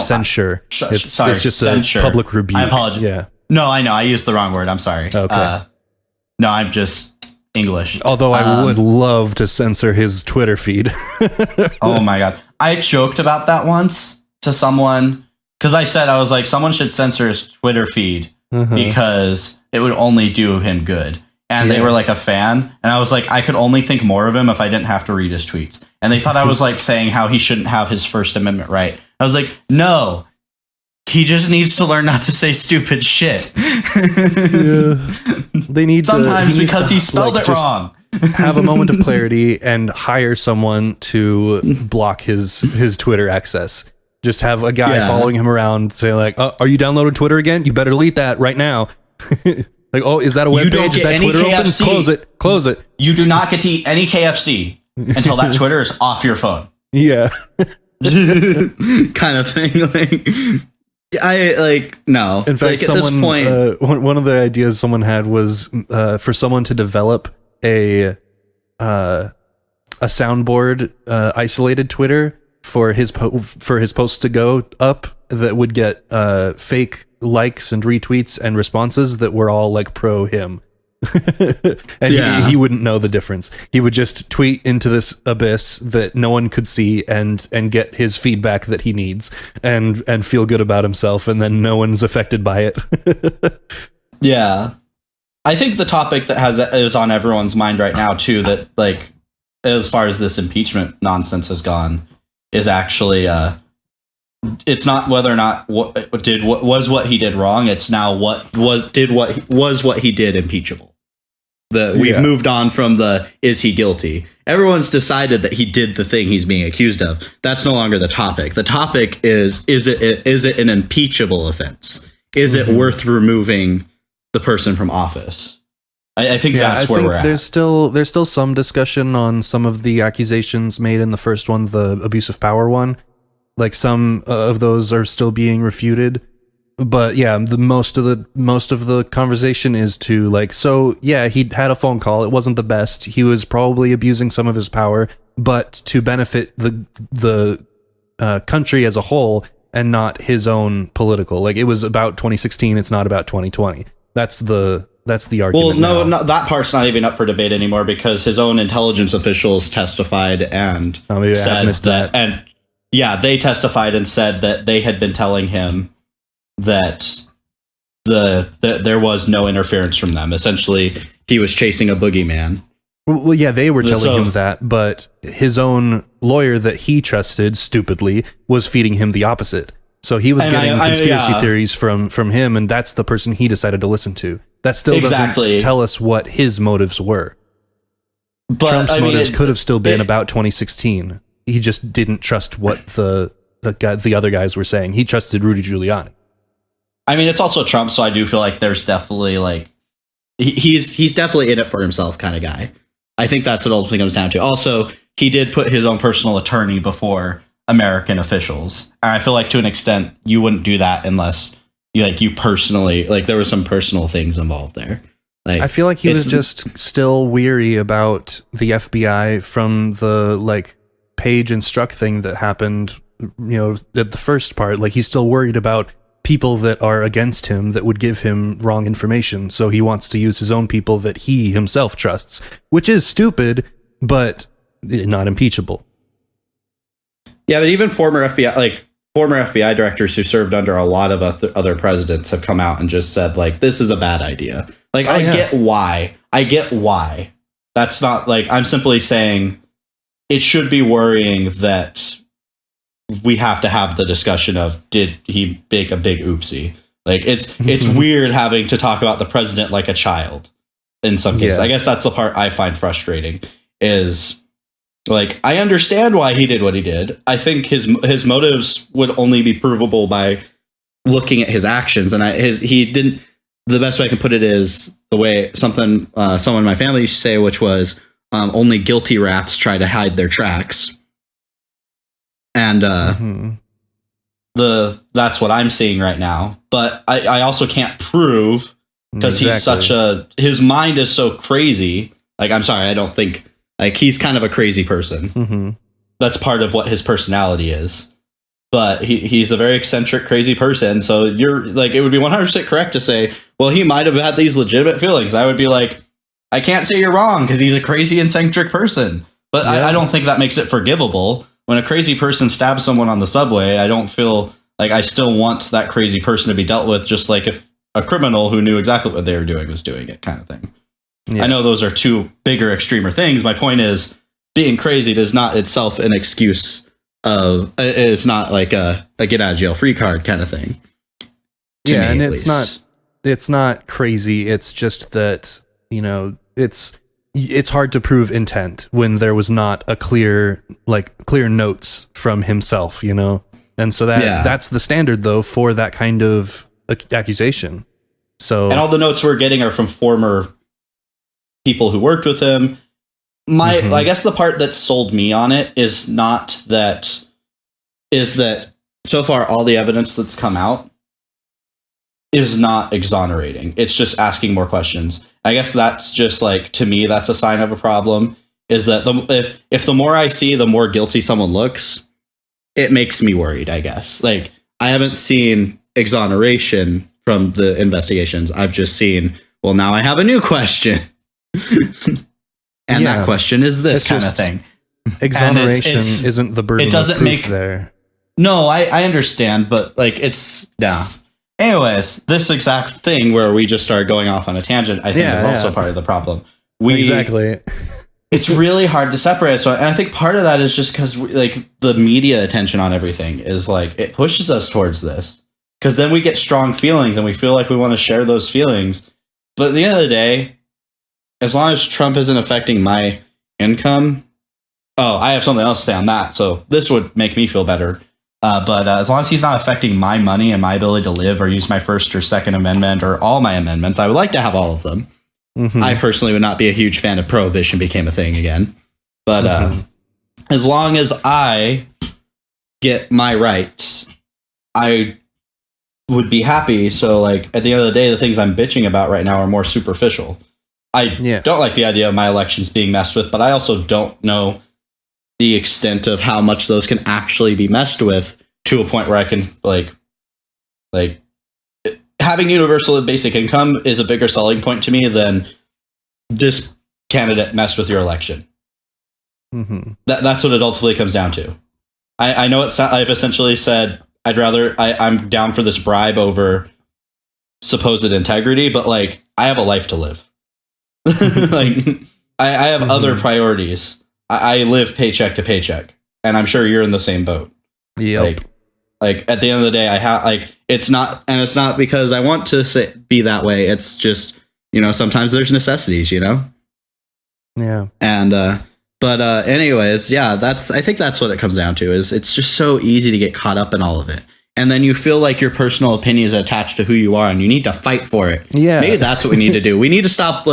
censure. It's just censure. A public rebuke. I apologize. Yeah. No, I know. I used the wrong word. I'm sorry. Okay. No, I'm just English. Although I would love to censor his Twitter feed. Oh my God. I joked about that once to someone because I was like, someone should censor his Twitter feed because it would only do him good. And they were like a fan. And I was like, I could only think more of him if I didn't have to read his tweets. And they thought I was like saying how he shouldn't have his First Amendment right. I was like, no. He just needs to learn not to say stupid shit. They need sometimes because he spelled it wrong. Have a moment of clarity and hire someone to block his Twitter access. Just have a guy following him around saying like, "Are you downloading Twitter again? You better delete that right now." Like, oh, is that a web page? Is that Twitter KFC. Open? Close it. You do not get to eat any KFC until that Twitter is off your phone. Yeah. Kind of thing. Like, no. In fact, at this point, one of the ideas someone had was for someone to develop a soundboard isolated Twitter for his posts to go up that would get fake likes and retweets and responses that were all like pro him. And he wouldn't know the difference. He would just tweet into this abyss that no one could see and get his feedback that he needs and feel good about himself, and then no one's affected by it. Yeah. I think the topic that is on everyone's mind right now too, that like as far as this impeachment nonsense has gone, is actually it's not whether or not what he did wrong. It's now what he did impeachable. We've moved on from is he guilty? Everyone's decided that he did the thing he's being accused of. That's no longer the topic. The topic is it an impeachable offense? Is it worth removing the person from office? I think that's where we're at. There's still some discussion on some of the accusations made in the first one, the abuse of power one. Like some of those are still being refuted. But yeah, the most of the conversation is to like, so yeah, he had a phone call. It wasn't the best. He was probably abusing some of his power, but to benefit the country as a whole and not his own political. Like it was about 2016. It's not about 2020. That's the argument. Well, no, that part's not even up for debate anymore because his own intelligence officials testified and said that. And yeah, they testified and said that they had been telling him that there was no interference from them. Essentially, he was chasing a boogeyman. Well, yeah, they were telling him that, but his own lawyer that he trusted, stupidly, was feeding him the opposite. So he was And getting conspiracy yeah. theories from him, and that's the person he decided to listen to. That still Exactly. doesn't tell us what his motives were. But Trump's I mean, motives could have still been about 2016. He just didn't trust what the other guys were saying. He trusted Rudy Giuliani. I mean, it's also Trump, so I do feel like there's definitely like He's definitely in it for himself kind of guy. I think that's what ultimately comes down to. Also, he did put his own personal attorney before American officials, and I feel like to an extent you wouldn't do that unless you personally there were some personal things involved there. Like, I feel like he was just still weary about the FBI from the Page and Strzok thing that happened, at the first part. Like, he's still worried about people that are against him that would give him wrong information. So he wants to use his own people that he himself trusts, which is stupid, but not impeachable. Yeah, but even former FBI directors who served under a lot of other presidents have come out and just said, this is a bad idea. Get why. I get why. That's not I'm simply saying it should be worrying that we have to have the discussion of, did he make a big oopsie? It's weird having to talk about the president like a child in some cases. Yeah. I guess that's the part I find frustrating is I understand why he did what he did. I think his motives would only be provable by looking at his actions. And he didn't, the best way I can put it is the way someone in my family used to say, which was only guilty rats try to hide their tracks. And that's what I'm seeing right now. But I also can't prove, because his mind is so crazy. I'm sorry, I don't think he's kind of a crazy person. Mm-hmm. That's part of what his personality is. But he's a very eccentric, crazy person. So you're it would be 100% correct to say, well, he might have had these legitimate feelings. I would be I can't say you're wrong because he's a crazy, eccentric person. But I don't think that makes it forgivable. When a crazy person stabs someone on the subway, I don't feel I still want that crazy person to be dealt with, just like if a criminal who knew exactly what they were doing was doing it, kind of thing. Yeah. I know those are two bigger, extremer things. My point is, being crazy is not itself an excuse it's not a get out of jail free card kind of thing. Yeah, and it's not crazy. It's just that, it's hard to prove intent when there was not a clear notes from himself, And so that's the standard though for that kind of accusation. So, and all the notes we're getting are from former people who worked with him. I guess the part that sold me on it is that so far all the evidence that's come out is not exonerating. It's just asking more questions. I guess that's just to me, that's a sign of a problem, is that if the more I see, the more guilty someone looks, it makes me worried, I guess. I haven't seen exoneration from the investigations. I've just seen, well, now I have a new question. And that question is this kind of thing. Exoneration isn't the burden of proof there. No, I understand, but anyways, this exact thing where we just started going off on a tangent, I think is also part of the problem. Exactly. It's really hard to separate. So, and I think part of that is just because the media attention on everything is it pushes us towards this, because then we get strong feelings and we feel like we want to share those feelings. But at the end of the day, as long as Trump isn't affecting my income, I have something else to say on that. So this would make me feel better. But as long as he's not affecting my money and my ability to live or use my First or Second Amendment or all my amendments, I would like to have all of them. Mm-hmm. I personally would not be a huge fan if prohibition became a thing again. But as long as I get my rights, I would be happy. So at the end of the day, the things I'm bitching about right now are more superficial. I don't like the idea of my elections being messed with, but I also don't know the extent of how much those can actually be messed with to a point where I can having universal basic income is a bigger selling point to me than this candidate messed with your election. Mm-hmm. That's what it ultimately comes down to. I know I've essentially said I'm down for this bribe over supposed integrity, but I have a life to live. I have other priorities. I live paycheck to paycheck, and I'm sure you're in the same boat. Yep. Like at the end of the day, I have like it's not because I want to be that way. It's just, you know, sometimes there's necessities, you know. Yeah. And but anyways, yeah, I think that's what it comes down to. Is it's just so easy to get caught up in all of it. And then you feel like your personal opinion is attached to who you are and you need to fight for it. Yeah. Maybe that's what we need to do. We need to stop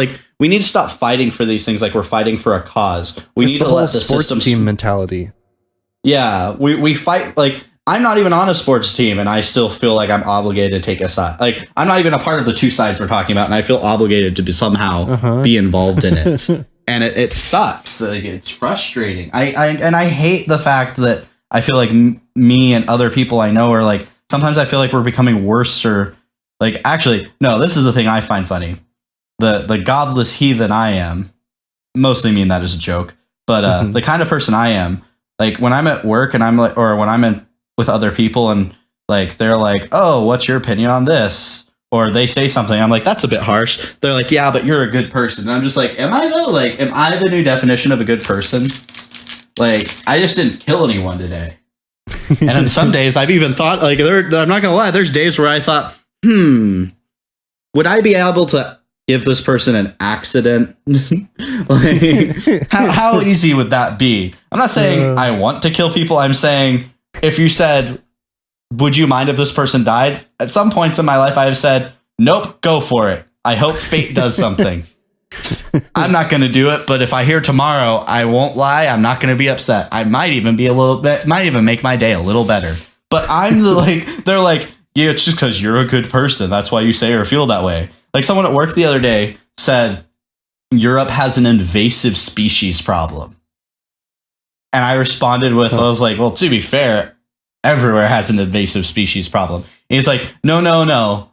fighting for these things like we're fighting for a cause. We It's need the to whole let the sports systems team mentality. Yeah, we fight like I'm not even on a sports team and I still feel like I'm obligated to take a side. Like I'm not even a part of the two sides we're talking about and I feel obligated to somehow be involved in it. And it sucks. Like it's frustrating. I hate the fact that I feel like me and other people I know are like, sometimes I feel like we're becoming worse or like, actually, no, this is the thing I find funny. The godless heathen I am, mostly mean that as a joke, but the kind of person I am, like when I'm at work and I'm like, or when I'm in with other people and like, they're like, oh, what's your opinion on this? Or they say something, I'm like, that's a bit harsh. They're like, yeah, but you're a good person. And I'm just like, am I though? Like, am I the new definition of a good person? Like, I just didn't kill anyone today. And on some days, I've even thought, like, I'm not going to lie, there's days where I thought, would I be able to give this person an accident? Like, How easy would that be? I'm not saying I want to kill people. I'm saying if you said, would you mind if this person died? At some points in my life, I have said, nope, go for it. I hope fate does something. I'm not going to do it, but if I hear tomorrow, I won't lie. I'm not going to be upset. I might even be a little bit, might even make my day a little better. But they're like, yeah, it's just because you're a good person. That's why you say or feel that way. Like someone at work the other day said, Europe has an invasive species problem. And I responded with, I was like, well, to be fair, everywhere has an invasive species problem. And he's like, no.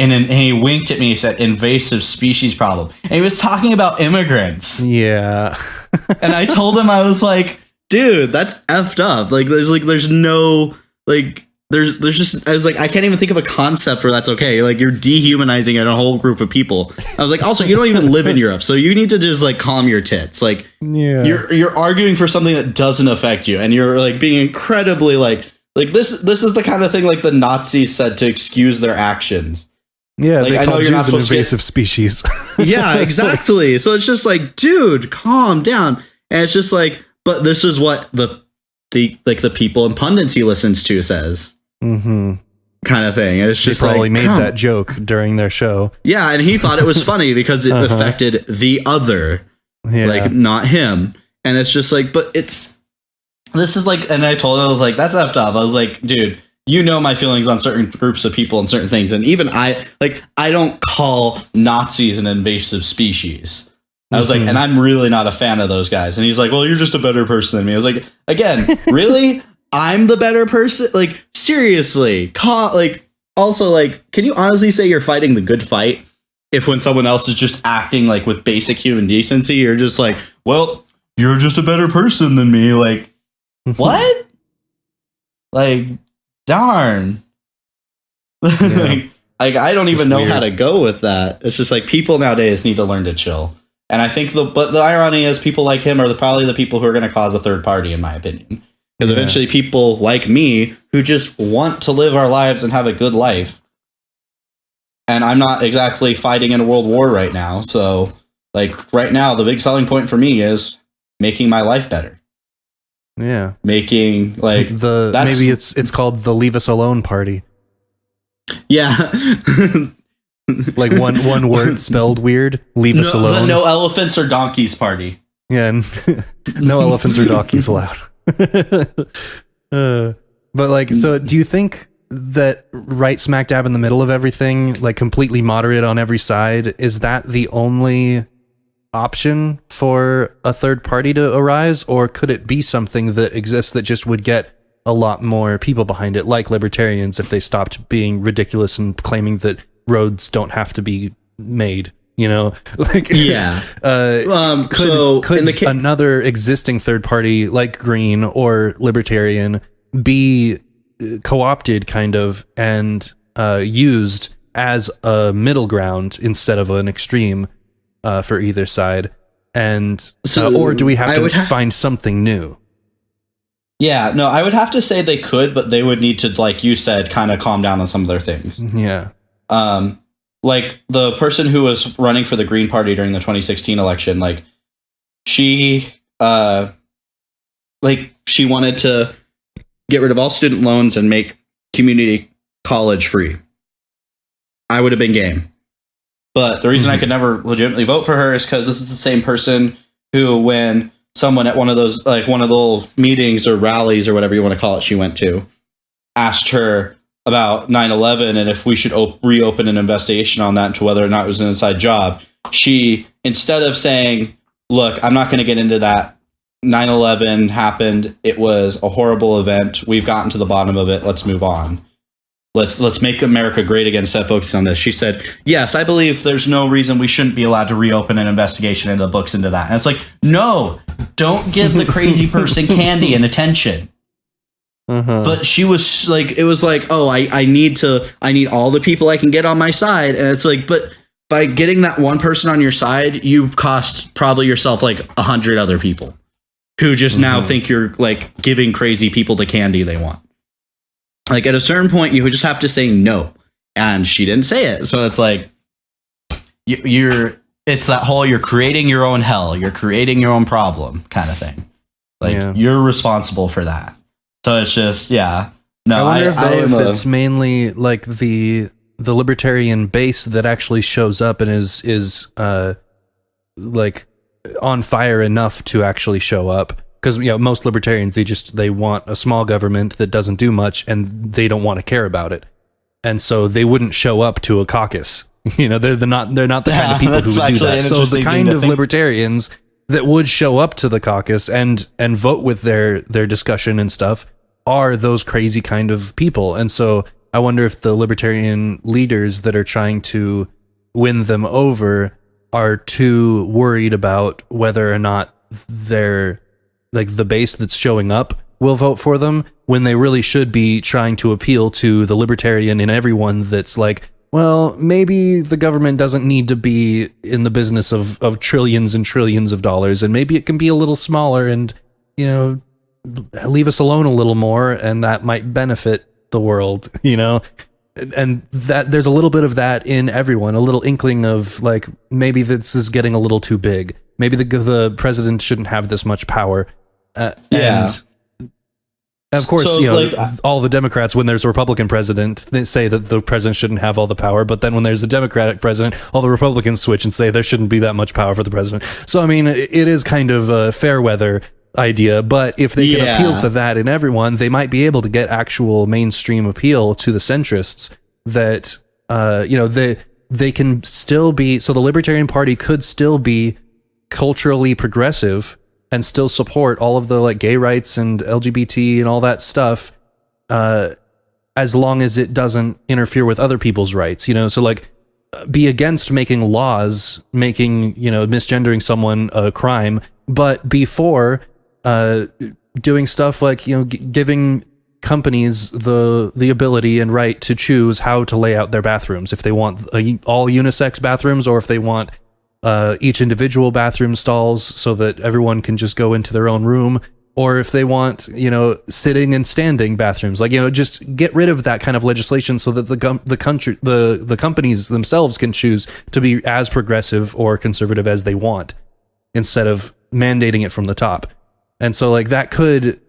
And he winked at me and said, invasive species problem. And he was talking about immigrants. Yeah. And I told him, I was like, dude, that's effed up. There's no, there's just, I was like, I can't even think of a concept where that's okay. Like, you're dehumanizing a whole group of people. I was like, also, you don't even live in Europe. So you need to just like calm your tits. Like, yeah. You're arguing for something that doesn't affect you. And you're like being incredibly like this is the kind of thing like the Nazis said to excuse their actions. Yeah, like, they I know called you're not Jews an supposed to invasive species. Yeah, exactly. So it's just like, dude, calm down. And it's just like, but this is what the people and pundits he listens to says. Mm-hmm. Kind of thing. And it's just they probably like, made that joke during their show. Yeah, and he thought it was funny because it affected the other, like not him. And it's just like, but this is like, and I told him, I was like, that's effed up. I was like, dude, you know my feelings on certain groups of people and certain things. And even I don't call Nazis an invasive species. I was like, and I'm really not a fan of those guys. And he's like, well, you're just a better person than me. I was like, again, really? I'm the better person? Like, seriously. Also, like, can you honestly say you're fighting the good fight if when someone else is just acting like with basic human decency, you're just like, well, you're just a better person than me. Like, what? Like, darn. Yeah. like I don't even know weird. how to go with that. It's just like people nowadays need to learn to chill. And I think the irony is people like him are probably the people who are going to cause a third party, in my opinion. Because eventually people like me who just want to live our lives and have a good life. And I'm not exactly fighting in a world war right now. So like right now, the big selling point for me is making my life better. Yeah. Making like maybe it's called the Leave Us Alone Party. Yeah. Like one word spelled weird. Leave us alone. The no elephants or donkeys party. Yeah, and no elephants or donkeys allowed. But like, so do you think that right smack dab in the middle of everything, like completely moderate on every side, is that the only option for a third party to arise, or could it be something that exists that just would get a lot more people behind it, like libertarians, if they stopped being ridiculous and claiming that roads don't have to be made, you know? Like, yeah. Could another existing third party like Green or Libertarian be co-opted kind of and used as a middle ground instead of an extreme for either side? And or do we have to find something new? Yeah, no, I would have to say they could, but they would need to, like you said, kind of calm down on some of their things. Yeah. Like the person who was running for the Green Party during the 2016 election, like she wanted to get rid of all student loans and make community college free. I would have been game. But the reason I could never legitimately vote for her is because this is the same person who, when someone at one of those, like one of the little meetings or rallies or whatever you want to call it, she went to, asked her about 9/11 and if we should reopen an investigation on that into whether or not it was an inside job. She, instead of saying, look, I'm not going to get into that. 9/11 happened. It was a horrible event. We've gotten to the bottom of it. Let's move on. Let's make America great again. Instead of focusing on this, she said, yes, I believe there's no reason we shouldn't be allowed to reopen an investigation into the books into that. And it's like, no, don't give the crazy person candy and attention. But she was like, it was like, oh, I need all the people I can get on my side. And it's like, but by getting that one person on your side, you cost probably yourself like 100 other people who just now think you're like giving crazy people the candy they want. Like at a certain point, you would just have to say no. And she didn't say it. So it's like, it's that whole, you're creating your own hell. You're creating your own problem kind of thing. Like you're responsible for that. So it's just, yeah. No, I wonder if it's mainly like the libertarian base that actually shows up and is like on fire enough to actually show up. Because most libertarians, they want a small government that doesn't do much, and they don't want to care about it, and so they wouldn't show up to a caucus. They're not the kind of people who would do that. So the kind of libertarians that would show up to the caucus and vote with their discussion and stuff are those crazy kind of people. And so I wonder if the libertarian leaders that are trying to win them over are too worried about whether or not they're like the base that's showing up will vote for them, when they really should be trying to appeal to the libertarian in everyone that's like, well, maybe the government doesn't need to be in the business of trillions and trillions of dollars, and maybe it can be a little smaller and, leave us alone a little more, and that might benefit the world, and that there's a little bit of that in everyone, a little inkling of like, maybe this is getting a little too big. Maybe the president shouldn't have this much power. And of course, all the Democrats, when there's a Republican president, they say that the president shouldn't have all the power. But then when there's a Democratic president, all the Republicans switch and say there shouldn't be that much power for the president. So, I mean, it is kind of a fair weather idea. But if they can appeal to that in everyone, they might be able to get actual mainstream appeal to the centrists that, they can still be. So the Libertarian Party could still be culturally progressive and still support all of the like gay rights and LGBT and all that stuff, as long as it doesn't interfere with other people's rights, so like be against making laws, misgendering someone a crime, but before doing stuff like, giving companies the ability and right to choose how to lay out their bathrooms, if they want all unisex bathrooms or if they want each individual bathroom stalls so that everyone can just go into their own room, or if they want, sitting and standing bathrooms, like, just get rid of that kind of legislation so that the companies themselves can choose to be as progressive or conservative as they want instead of mandating it from the top. And so like that could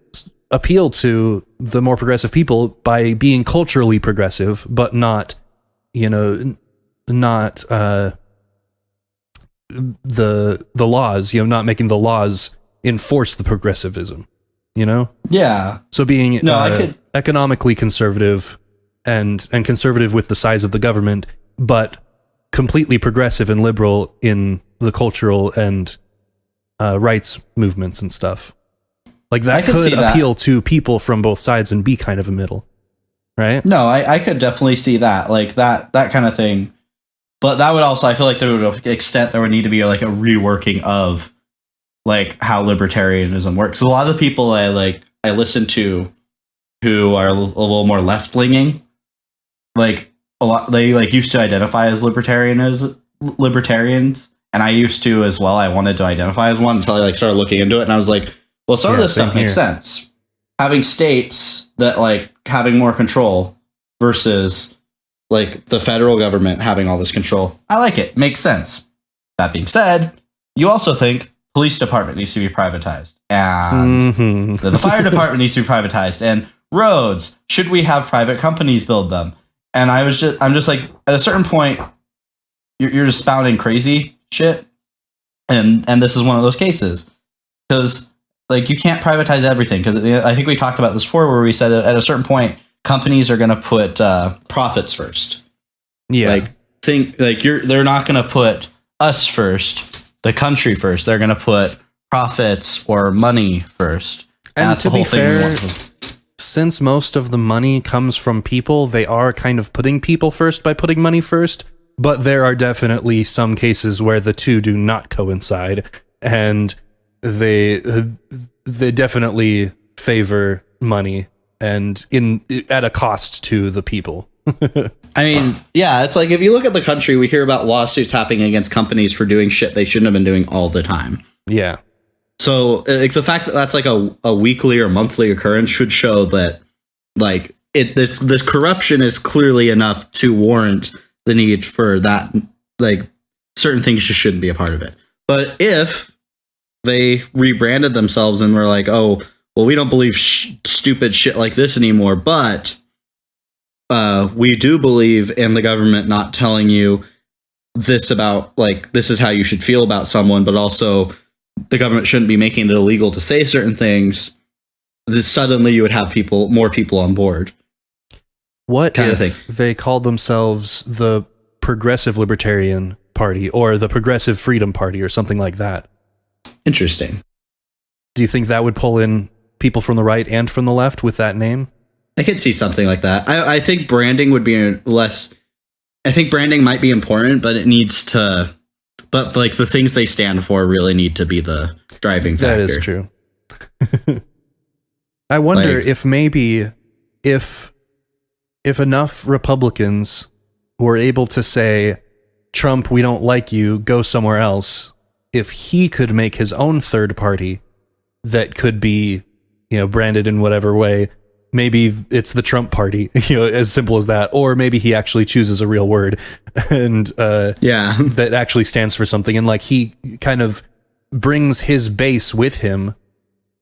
appeal to the more progressive people by being culturally progressive, but not the laws, not making the laws enforce the progressivism, Yeah. So being economically conservative and conservative with the size of the government, but completely progressive and liberal in the cultural and rights movements and stuff. Like that could appeal to people from both sides and be kind of a middle, right? No, I could definitely see that, like that kind of thing. But that would also, I feel like there would there would need to be like a reworking of like how libertarianism works. A lot of the people I listen to who are a little more left leaning, like a lot, they like used to identify as libertarians, and I used to as well. I wanted to identify as one until I like started looking into it, and I was like, well, some of this stuff makes sense. having states that like having more control versus like the federal government having all this control. I like it. Makes sense. That being said, you also think police department needs to be privatized, and the fire department needs to be privatized, and roads, should we have private companies build them? And I'm just like, at a certain point, you're just spouting crazy shit, and this is one of those cases, because like you can't privatize everything, because I think we talked about this before, where we said at a certain point companies are going to put profits first. Yeah, they're not going to put us first, the country first. They're going to put profits or money first. And that's to the whole be thing. fair, since most of the money comes from people, they are kind of putting people first by putting money first. But there are definitely some cases where the two do not coincide, and they definitely favor money, and at a cost to the people. I mean, yeah, it's like if you look at the country, we hear about lawsuits happening against companies for doing shit they shouldn't have been doing all the time. Yeah. So like the fact that that's like a weekly or monthly occurrence should show that like this corruption is clearly enough to warrant the need for that. Like certain things just shouldn't be a part of it. But if they rebranded themselves and were like, oh, well, we don't believe stupid shit like this anymore, but we do believe in the government not telling you this about, like, this is how you should feel about someone, but also the government shouldn't be making it illegal to say certain things, that suddenly you would have more people on board. What kind if of thing. they called themselves the Progressive Libertarian Party or the Progressive Freedom Party or something like that? Interesting. Do you think that would pull in people from the right and from the left with that name? I could see something like that. I think branding would be less. I think branding might be important, but it needs to. But like the things they stand for really need to be the driving factor. That is true. I wonder if maybe if enough Republicans were able to say, Trump, we don't like you, go somewhere else, if he could make his own third party that could be, branded in whatever way. Maybe it's the Trump party, as simple as that. Or maybe he actually chooses a real word and that actually stands for something. And like he kind of brings his base with him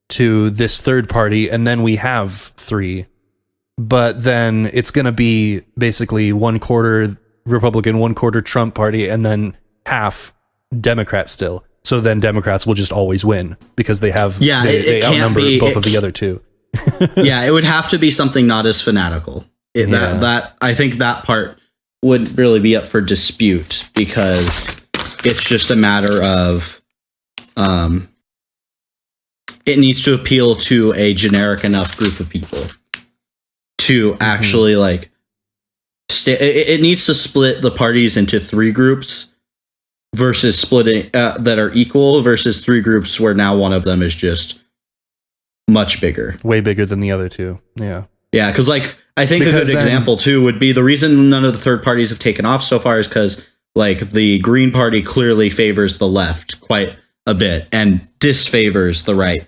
to this third party. And then we have three. But then it's going to be basically 1/4 Republican, 1/4 Trump party, and then half Democrat still. So then Democrats will just always win because they have they outnumber both of the other two. Yeah, it would have to be something not as fanatical. That I think that part wouldn't really be up for dispute because it's just a matter of it needs to appeal to a generic enough group of people to actually like it needs to split the parties into three groups versus splitting that are equal versus three groups where now one of them is just much bigger, way bigger than the other two. Yeah, because like I think a good example too would be the reason none of the third parties have taken off so far is because like the Green Party clearly favors the left quite a bit and disfavors the right,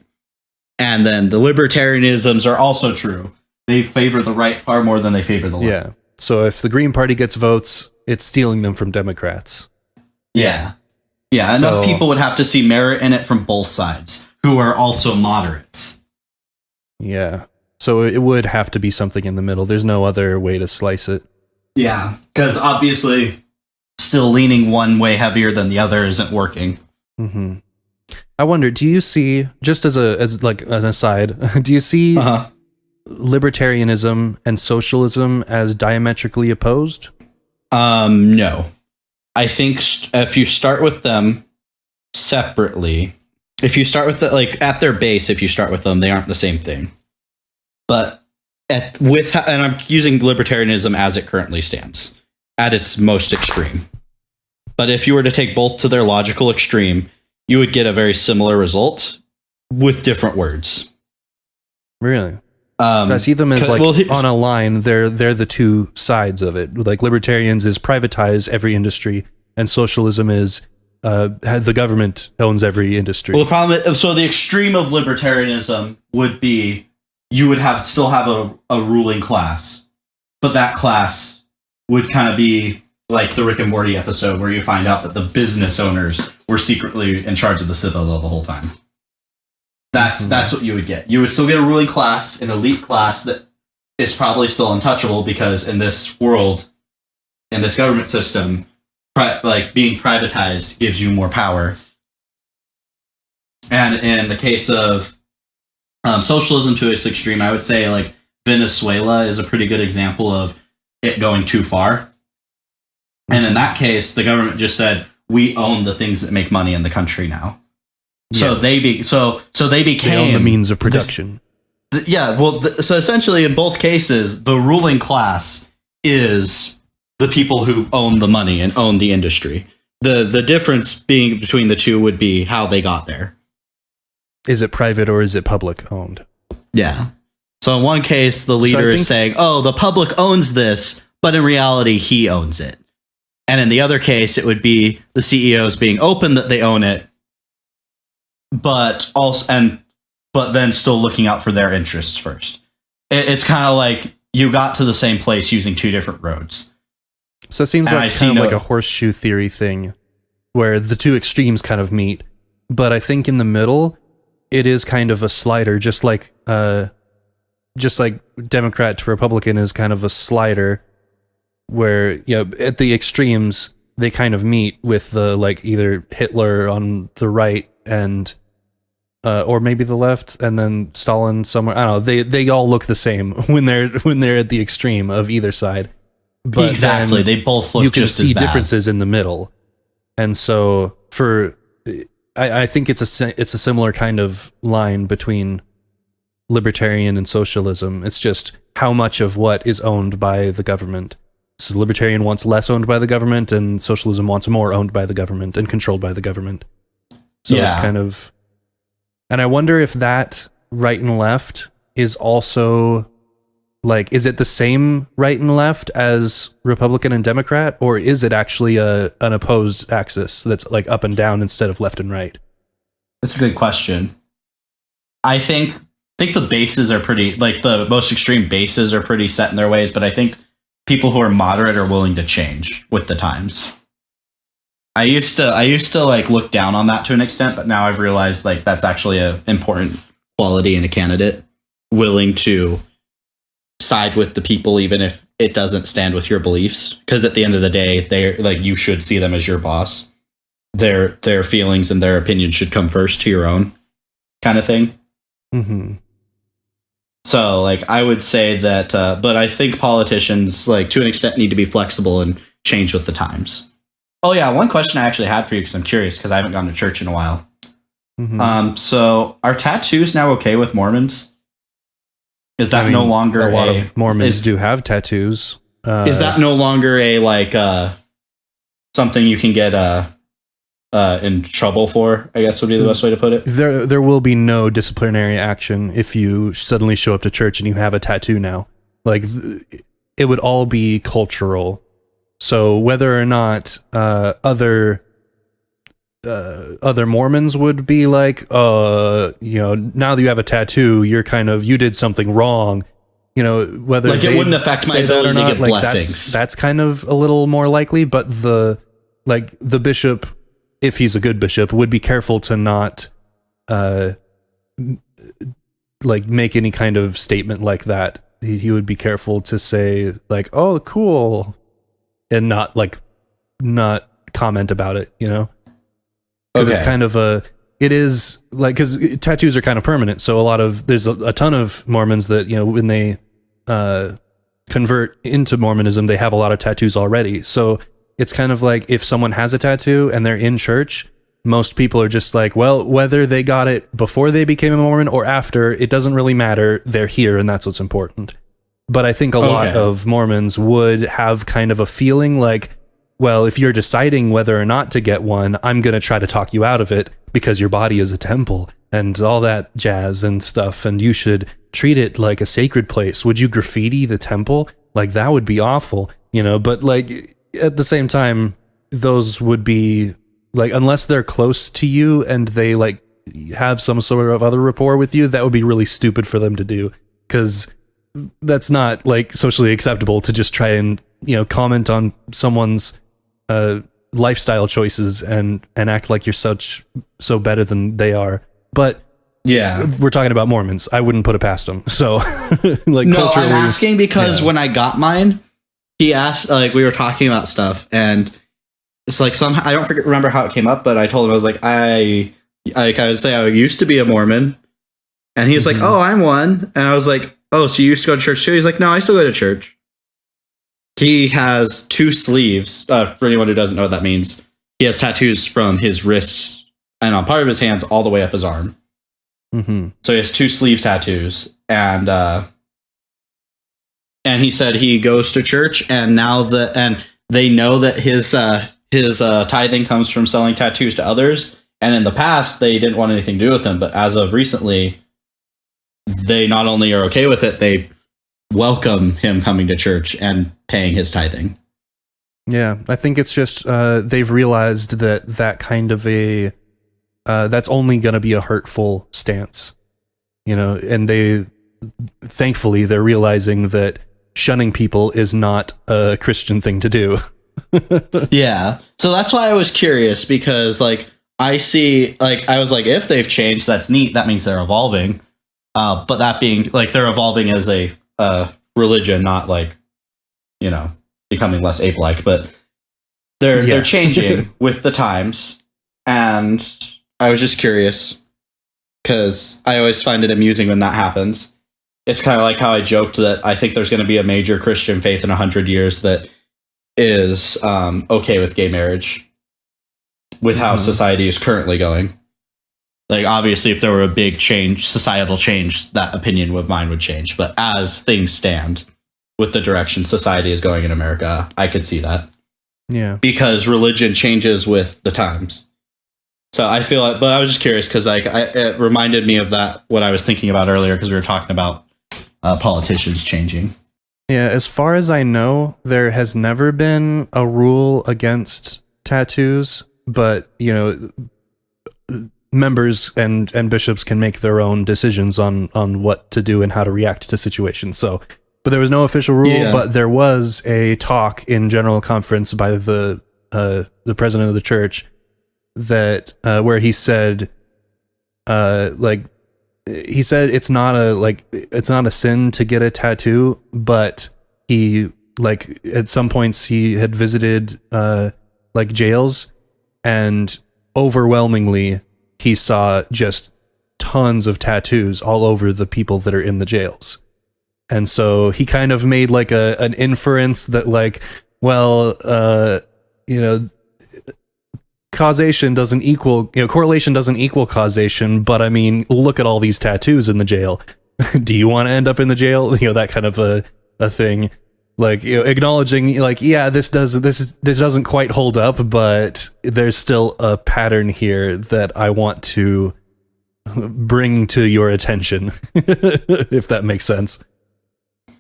and then the libertarianisms are also true. They favor the right far more than they favor the left. Yeah. So if the Green Party gets votes, it's stealing them from Democrats. Yeah. Enough people would have to see merit in it from both sides, who are also moderates. Yeah. So it would have to be something in the middle. There's no other way to slice it. Yeah, because obviously still leaning one way heavier than the other isn't working. Mm-hmm. I wonder, do you see, just as like an aside, do you see libertarianism and socialism as diametrically opposed? No. I think if you start with them separately, if you start with like at their base, if you start with them, they aren't the same thing. But and I'm using libertarianism as it currently stands at its most extreme. But if you were to take both to their logical extreme, you would get a very similar result with different words. Really? I see them as like on a line. They're the two sides of it. Like libertarians is privatize every industry, and socialism is the government owns every industry. Well, the problem is, so the extreme of libertarianism would be you would still have a ruling class, but that class would kind of be like the Rick and Morty episode where you find out that the business owners were secretly in charge of the Citadel the whole time. That's what you would get. You would still get a ruling class, an elite class that is probably still untouchable, because in this world, in this government system, like being privatized gives you more power. And in the case of socialism to its extreme, I would say like Venezuela is a pretty good example of it going too far. And in that case, the government just said, we own the things that make money in the country now. So they became They own the means of production. So essentially in both cases, the ruling class is the people who own the money and own the industry. The difference being between the two would be how they got there. Is it private or is it public owned? Yeah. So in one case, the leader is saying, oh, the public owns this, but in reality, he owns it. And in the other case, it would be the CEOs being open that they own it, but then still looking out for their interests first. It's kind of like you got to the same place using two different roads. So it seems like kind of like a horseshoe theory thing where the two extremes kind of meet. But I think in the middle, it is kind of a slider, just like Democrat to Republican is kind of a slider where, at the extremes, they kind of meet with the, like, either Hitler on the right and or maybe the left, and then Stalin somewhere. I don't know. They all look the same when they're at the extreme of either side. But exactly, they both look. You can see differences in the middle, and so I think it's a similar kind of line between libertarian and socialism. It's just how much of what is owned by the government. So libertarian wants less owned by the government, and socialism wants more owned by the government and controlled by the government. So it's kind of, and I wonder if that right and left is also like, is it the same right and left as Republican and Democrat, or is it actually an opposed axis that's like up and down instead of left and right? That's a good question. I think the bases are pretty, like the most extreme bases are pretty set in their ways, but I think people who are moderate are willing to change with the times. I used to like look down on that to an extent, but now I've realized like that's actually an important quality in a candidate, willing to side with the people even if it doesn't stand with your beliefs, because at the end of the day, they're like, you should see them as your boss. Their feelings and their opinions should come first to your own, kind of thing. Mm-hmm. So like I would say that, but I think politicians, like to an extent, need to be flexible and change with the times. Oh yeah, one question I actually had for you, because I'm curious, because I haven't gone to church in a while. Mm-hmm. So are tattoos now okay with Mormons? Is that no longer a lot of Mormons do have tattoos? Is that no longer a like something you can get in trouble for, I guess would be the best way to put it? There will be no disciplinary action if you suddenly show up to church and you have a tattoo now. Like, it would all be cultural. So whether or not other Mormons would be like, now that you have a tattoo, you did something wrong. Whether like it wouldn't affect my ability to get blessings. That's kind of a little more likely, but the bishop, if he's a good bishop, would be careful to not make any kind of statement like that. He would be careful to say like, "Oh, cool," and not comment about it, because it's kind of it is like, because tattoos are kind of permanent. So there's a ton of Mormons that, when they convert into Mormonism, they have a lot of tattoos already. So it's kind of like, if someone has a tattoo and they're in church, most people are just like, well, whether they got it before they became a Mormon or after, it doesn't really matter. They're here, and that's what's important. But I think a lot of Mormons would have kind of a feeling like, well, if you're deciding whether or not to get one, I'm going to try to talk you out of it because your body is a temple and all that jazz and stuff, and you should treat it like a sacred place. Would you graffiti the temple? Like, that would be awful, but like, at the same time, those would be like, unless they're close to you and they like have some sort of other rapport with you, that would be really stupid for them to do, because that's not like socially acceptable to just try and comment on someone's lifestyle choices and act like you're so better than they are. But yeah, we're talking about Mormons. I wouldn't put it past them. So like, no, culturally, I'm asking because yeah. when I got mine, he asked, like, we were talking about stuff, and it's like somehow I don't remember how it came up, but I told him, I was like, I would say I used to be a Mormon, and he was like, oh, I'm one, and I was like, oh, so you used to go to church too? He's like, no, I still go to church. He has 2 sleeves. For anyone who doesn't know what that means, he has tattoos from his wrists and on part of his hands all the way up his arm. Mm-hmm. So he has 2 sleeve tattoos, and he said he goes to church, and now they know that his tithing comes from selling tattoos to others. And in the past, they didn't want anything to do with him, but as of recently, they not only are okay with it, they welcome him coming to church and paying his tithing. Yeah, I think it's just they've realized that kind of a that's only going to be a hurtful stance, and thankfully they're realizing that shunning people is not a Christian thing to do. Yeah, so that's why I was curious, because like I see, like, I was like, if they've changed, that's neat. That means they're evolving. But that being, like, they're evolving as a religion, not like, becoming less ape-like, but they're changing with the times. And I was just curious, because I always find it amusing when that happens. It's kind of like how I joked that I think there's going to be a major Christian faith in 100 years that is okay with gay marriage, with how society is currently going. Like, obviously, if there were a big change, societal change, that opinion of mine would change. But as things stand, with the direction society is going in America, I could see that. Yeah. Because religion changes with the times. So I feel like, but I was just curious because it reminded me of that, what I was thinking about earlier, because we were talking about politicians changing. Yeah, as far as I know, there has never been a rule against tattoos, but, members and bishops can make their own decisions on what to do and how to react to situations. So, but there was no official rule, but there was a talk in general conference by the president of the church that where he said it's not a sin to get a tattoo, but he, like, at some points he had visited like jails, and overwhelmingly he saw just tons of tattoos all over the people that are in the jails. And so he kind of made like an inference that, like, well, causation doesn't equal, correlation doesn't equal causation, but I mean, look at all these tattoos in the jail. Do you want to end up in the jail? That kind of a thing. Like, acknowledging, like, yeah, this doesn't quite hold up, but there's still a pattern here that I want to bring to your attention, if that makes sense.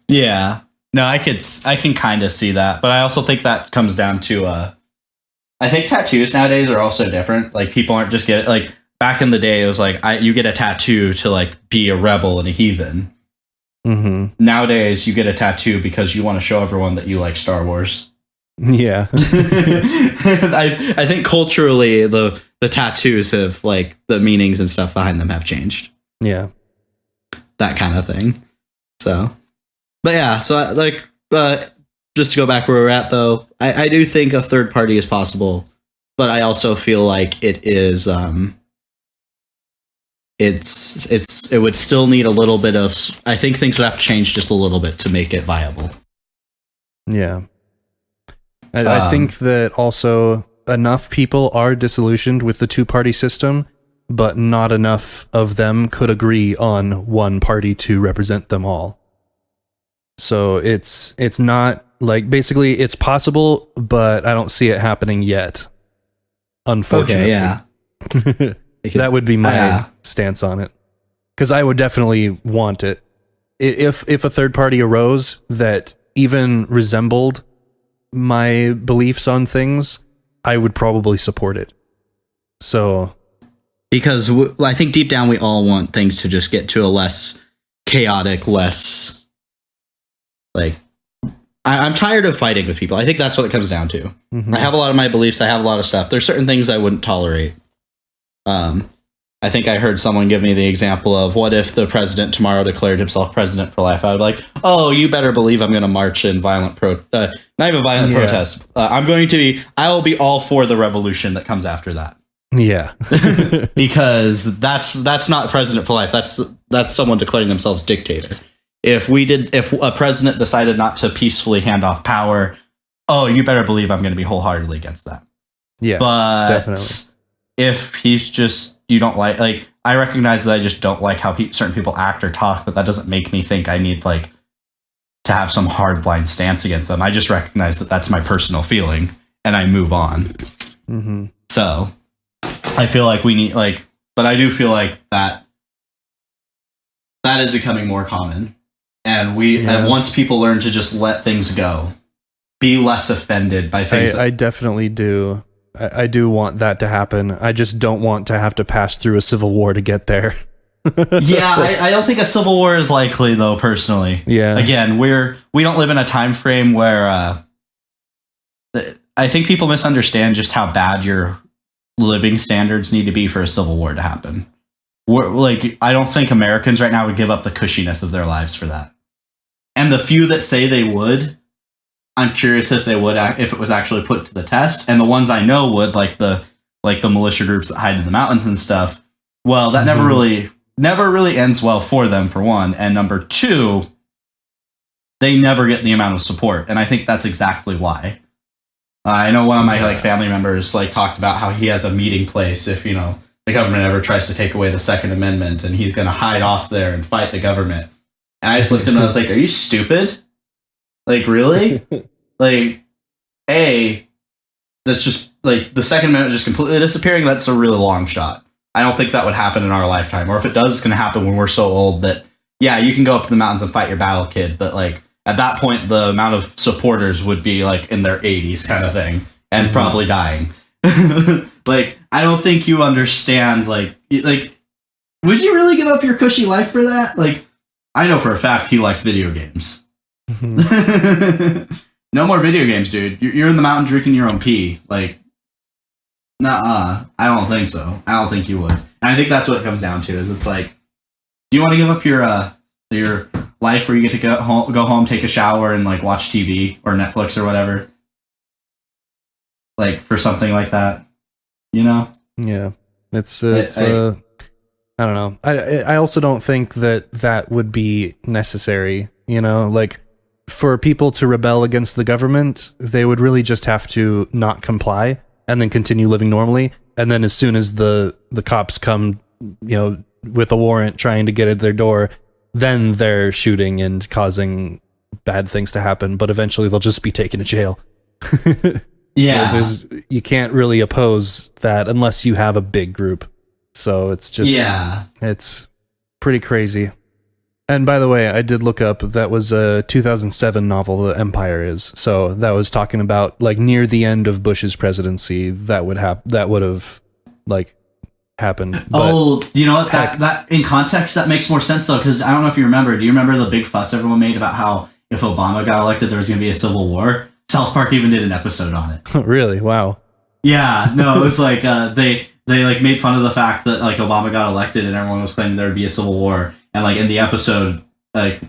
Yeah. No, I can kind of see that, but I also think that comes down to I think tattoos nowadays are also different. Like, people aren't just like, back in the day it was like you get a tattoo to, like, be a rebel and a heathen. Mm-hmm. Nowadays you get a tattoo because you want to show everyone that you like Star Wars. Yeah. I think culturally the tattoos have, like, the meanings and stuff behind them have changed. Yeah. That kind of thing. So, but yeah, so like, just to go back where we're at though, I do think a third party is possible, but I also feel like it is, it would still need a little bit of, I think things would have to change just a little bit to make it viable. Yeah. I think that also enough people are disillusioned with the two-party system, but not enough of them could agree on one party to represent them all. So it's not, like, basically it's possible, but I don't see it happening yet. Unfortunately. Okay, yeah. That would be my stance on it. Because I would definitely want it. If a third party arose that even resembled my beliefs on things, I would probably support it. So, because I think deep down we all want things to just get to a less chaotic, less like I'm tired of fighting with people. I think that's what it comes down to. I have a lot of my beliefs. I have a lot of stuff. There's certain things I wouldn't tolerate. I think I heard someone give me the example of what if the president tomorrow declared himself president for life. I would be like, oh, you better believe I'm going to march in violent not even violent protest. I will be all for the revolution that comes after that. Yeah. Because that's not president for life. That's someone declaring themselves dictator. If a president decided not to peacefully hand off power, oh, you better believe I'm going to be wholeheartedly against that. Yeah, but definitely. If he's just, you don't like, I recognize that I just don't like how certain people act or talk, but that doesn't make me think I need to have some hardline stance against them. I just recognize that that's my personal feeling and I move on. Mm-hmm. So I feel like we need but I do feel like that is becoming more common. And and once people learn to just let things go, be less offended by things. I definitely do. I do want that to happen. I just don't want to have to pass through a civil war to get there. Yeah, I don't think a civil war is likely, though, personally. Yeah. Again, we don't live in a time frame where I think people misunderstand just how bad your living standards need to be for a civil war to happen. I don't think Americans right now would give up the cushiness of their lives for that. And the few that say they would, I'm curious if they would, if it was actually put to the test. And the ones I know would, like the militia groups that hide in the mountains and stuff. Well, that never really ends well for them, for one. And number two, they never get the amount of support. And I think that's exactly why. I know one of my family members talked about how he has a meeting place if the government ever tries to take away the Second Amendment, and he's going to hide off there and fight the government. And I just looked at him and I was like, "Are you stupid? Really? That's just the Second Amendment just completely disappearing. That's a really long shot. I don't think that would happen in our lifetime. Or if it does, it's going to happen when we're so old that you can go up in the mountains and fight your battle, kid. But at that point, the amount of supporters would be in their 80s kind of thing, and probably dying. I don't think you understand. Would you really give up your cushy life for that? I know for a fact he likes video games. No more video games, dude. You're in the mountain drinking your own pee. Nuh-uh. I don't think so. I don't think you would. And I think that's what it comes down to. Is it's do you want to give up your life where you get to go home, take a shower, and watch TV or Netflix or whatever? For something like that, Yeah. It's I don't know. I also don't think that would be necessary. For people to rebel against the government, they would really just have to not comply and then continue living normally. And then as soon as the cops come, with a warrant trying to get at their door, then they're shooting and causing bad things to happen. But eventually they'll just be taken to jail. Yeah. You can't really oppose that unless you have a big group. So it's just, it's pretty crazy. And by the way, I did look up, that was a 2007 novel, The Empire Is. So that was talking about near the end of Bush's presidency, that would have happened. But you know what? That in context, that makes more sense though, because I don't know if you remember. Do you remember the big fuss everyone made about how if Obama got elected, there was going to be a civil war? South Park even did an episode on it. Really? Wow. Yeah. No, it was they made fun of the fact that Obama got elected and everyone was claiming there would be a civil war. And in the episode,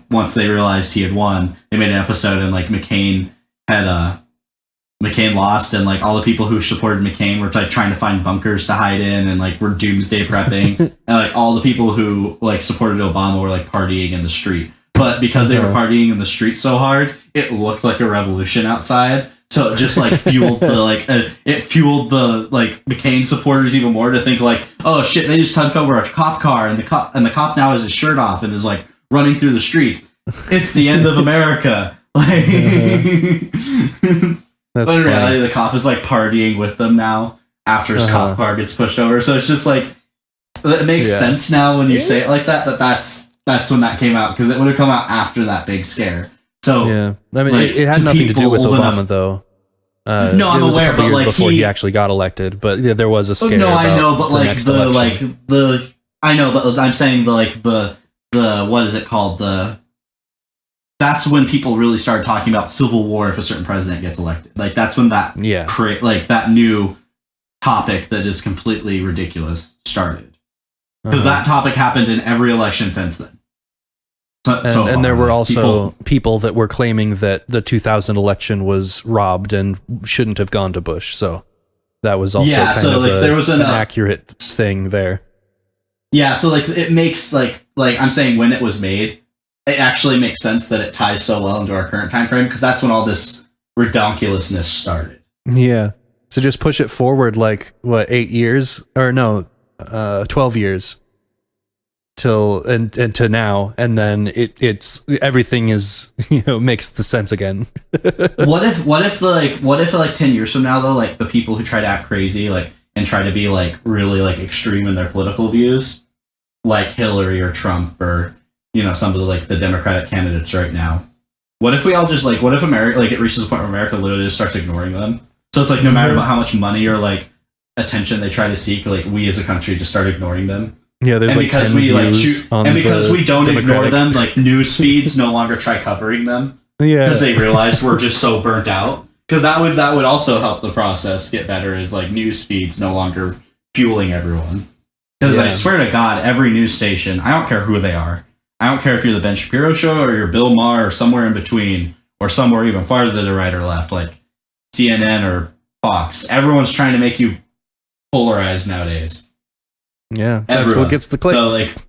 once they realized he had won, they made an episode and McCain had McCain lost, and all the people who supported McCain were trying to find bunkers to hide in and were doomsday prepping, and all the people who supported Obama were partying in the street. But because they were partying in the street so hard, it looked like a revolution outside. So it just fueled the McCain supporters even more to think oh shit, they just jumped over a cop car and the cop now has his shirt off and is running through the streets. It's the end of America. But in reality, the cop is partying with them now after his cop car gets pushed over. So it's just it makes sense now when you say it like that. That's when that came out, because it would have come out after that big scare. So yeah, I mean, it had nothing to do with Obama, though. No, I'm aware, but years before he actually got elected, but there was a scare. No, I know, but I know, but I'm saying the what is it called? That's when people really started talking about civil war if a certain president gets elected. Like that's when that that new topic that is completely ridiculous started. Because that topic happened in every election since then. And there were also people that were claiming that the 2000 election was robbed and shouldn't have gone to Bush. So that was also there was an accurate thing there. Yeah, so like it makes like I'm saying when it was made, it actually makes sense that it ties so well into our current time frame because that's when all this redonkulousness started. Yeah. So just push it forward like 8 years or no, 12 years till and to now, and then it's everything is makes the sense again. what if 10 years from now though, like the people who try to act crazy and try to be really extreme in their political views, like Hillary or Trump or some of the Democratic candidates right now, what if we all just what if America it reaches a point where America literally just starts ignoring them? So it's no matter how much money or attention they try to seek, we as a country just start ignoring them. Yeah, there's because 10 views and because we don't ignore them, news feeds no longer try covering them. Yeah, because they realized we're just so burnt out. Because that would also help the process get better. Is news feeds no longer fueling everyone. Because I swear to God, every news station, I don't care who they are. I don't care if you're the Ben Shapiro show or you're Bill Maher or somewhere in between or somewhere even farther to the right or left, like CNN or Fox. Everyone's trying to make you polarized nowadays. Yeah, that's what gets the clicks.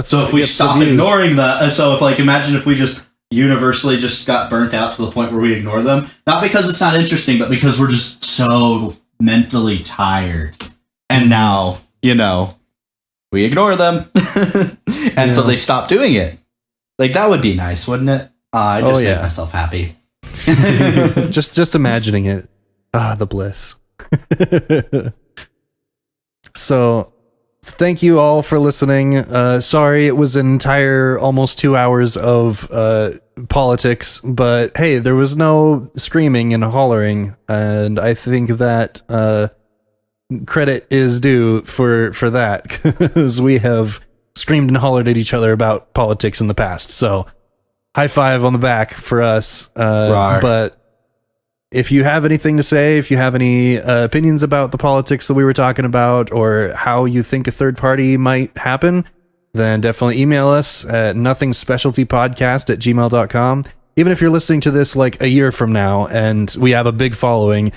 So if we stop ignoring imagine if we just universally just got burnt out to the point where we ignore them, not because it's not interesting, but because we're just so mentally tired. And now, we ignore them. And so they stop doing it. That would be nice, wouldn't it? I just made myself happy. just imagining it. The bliss. So thank you all for listening. Sorry it was an entire almost 2 hours of politics, but hey, there was no screaming and hollering, and I think that credit is due for that, because we have screamed and hollered at each other about politics in the past. So high five on the back for us. But if you have anything to say, if you have any opinions about the politics that we were talking about, or how you think a third party might happen, then definitely email us at nothingspecialtypodcast@gmail.com. Even if you're listening to this a year from now and we have a big following,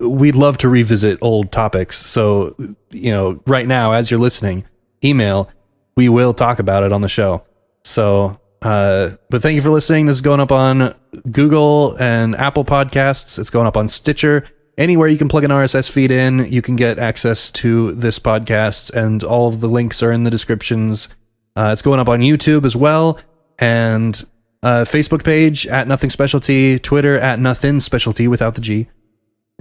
we'd love to revisit old topics. So, right now, as you're listening, email, we will talk about it on the show. So, but thank you for listening. This is going up on Google and Apple Podcasts. It's going up on Stitcher. Anywhere you can plug an RSS feed in, you can get access to this podcast, and all of the links are in the descriptions. It's going up on YouTube as well, and Facebook page at Nothing Specialty, Twitter at Nothing Specialty without the G,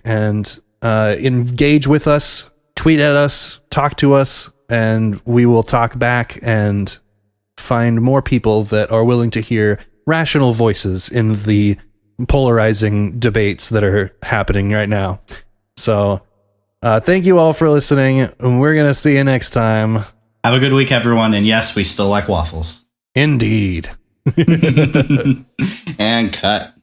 and engage with us, tweet at us, talk to us, and we will talk back and find more people that are willing to hear rational voices in the polarizing debates that are happening right now. So thank you all for listening, and we're gonna see you next time. Have a good week, everyone, and yes, we still like waffles. Indeed. And cut.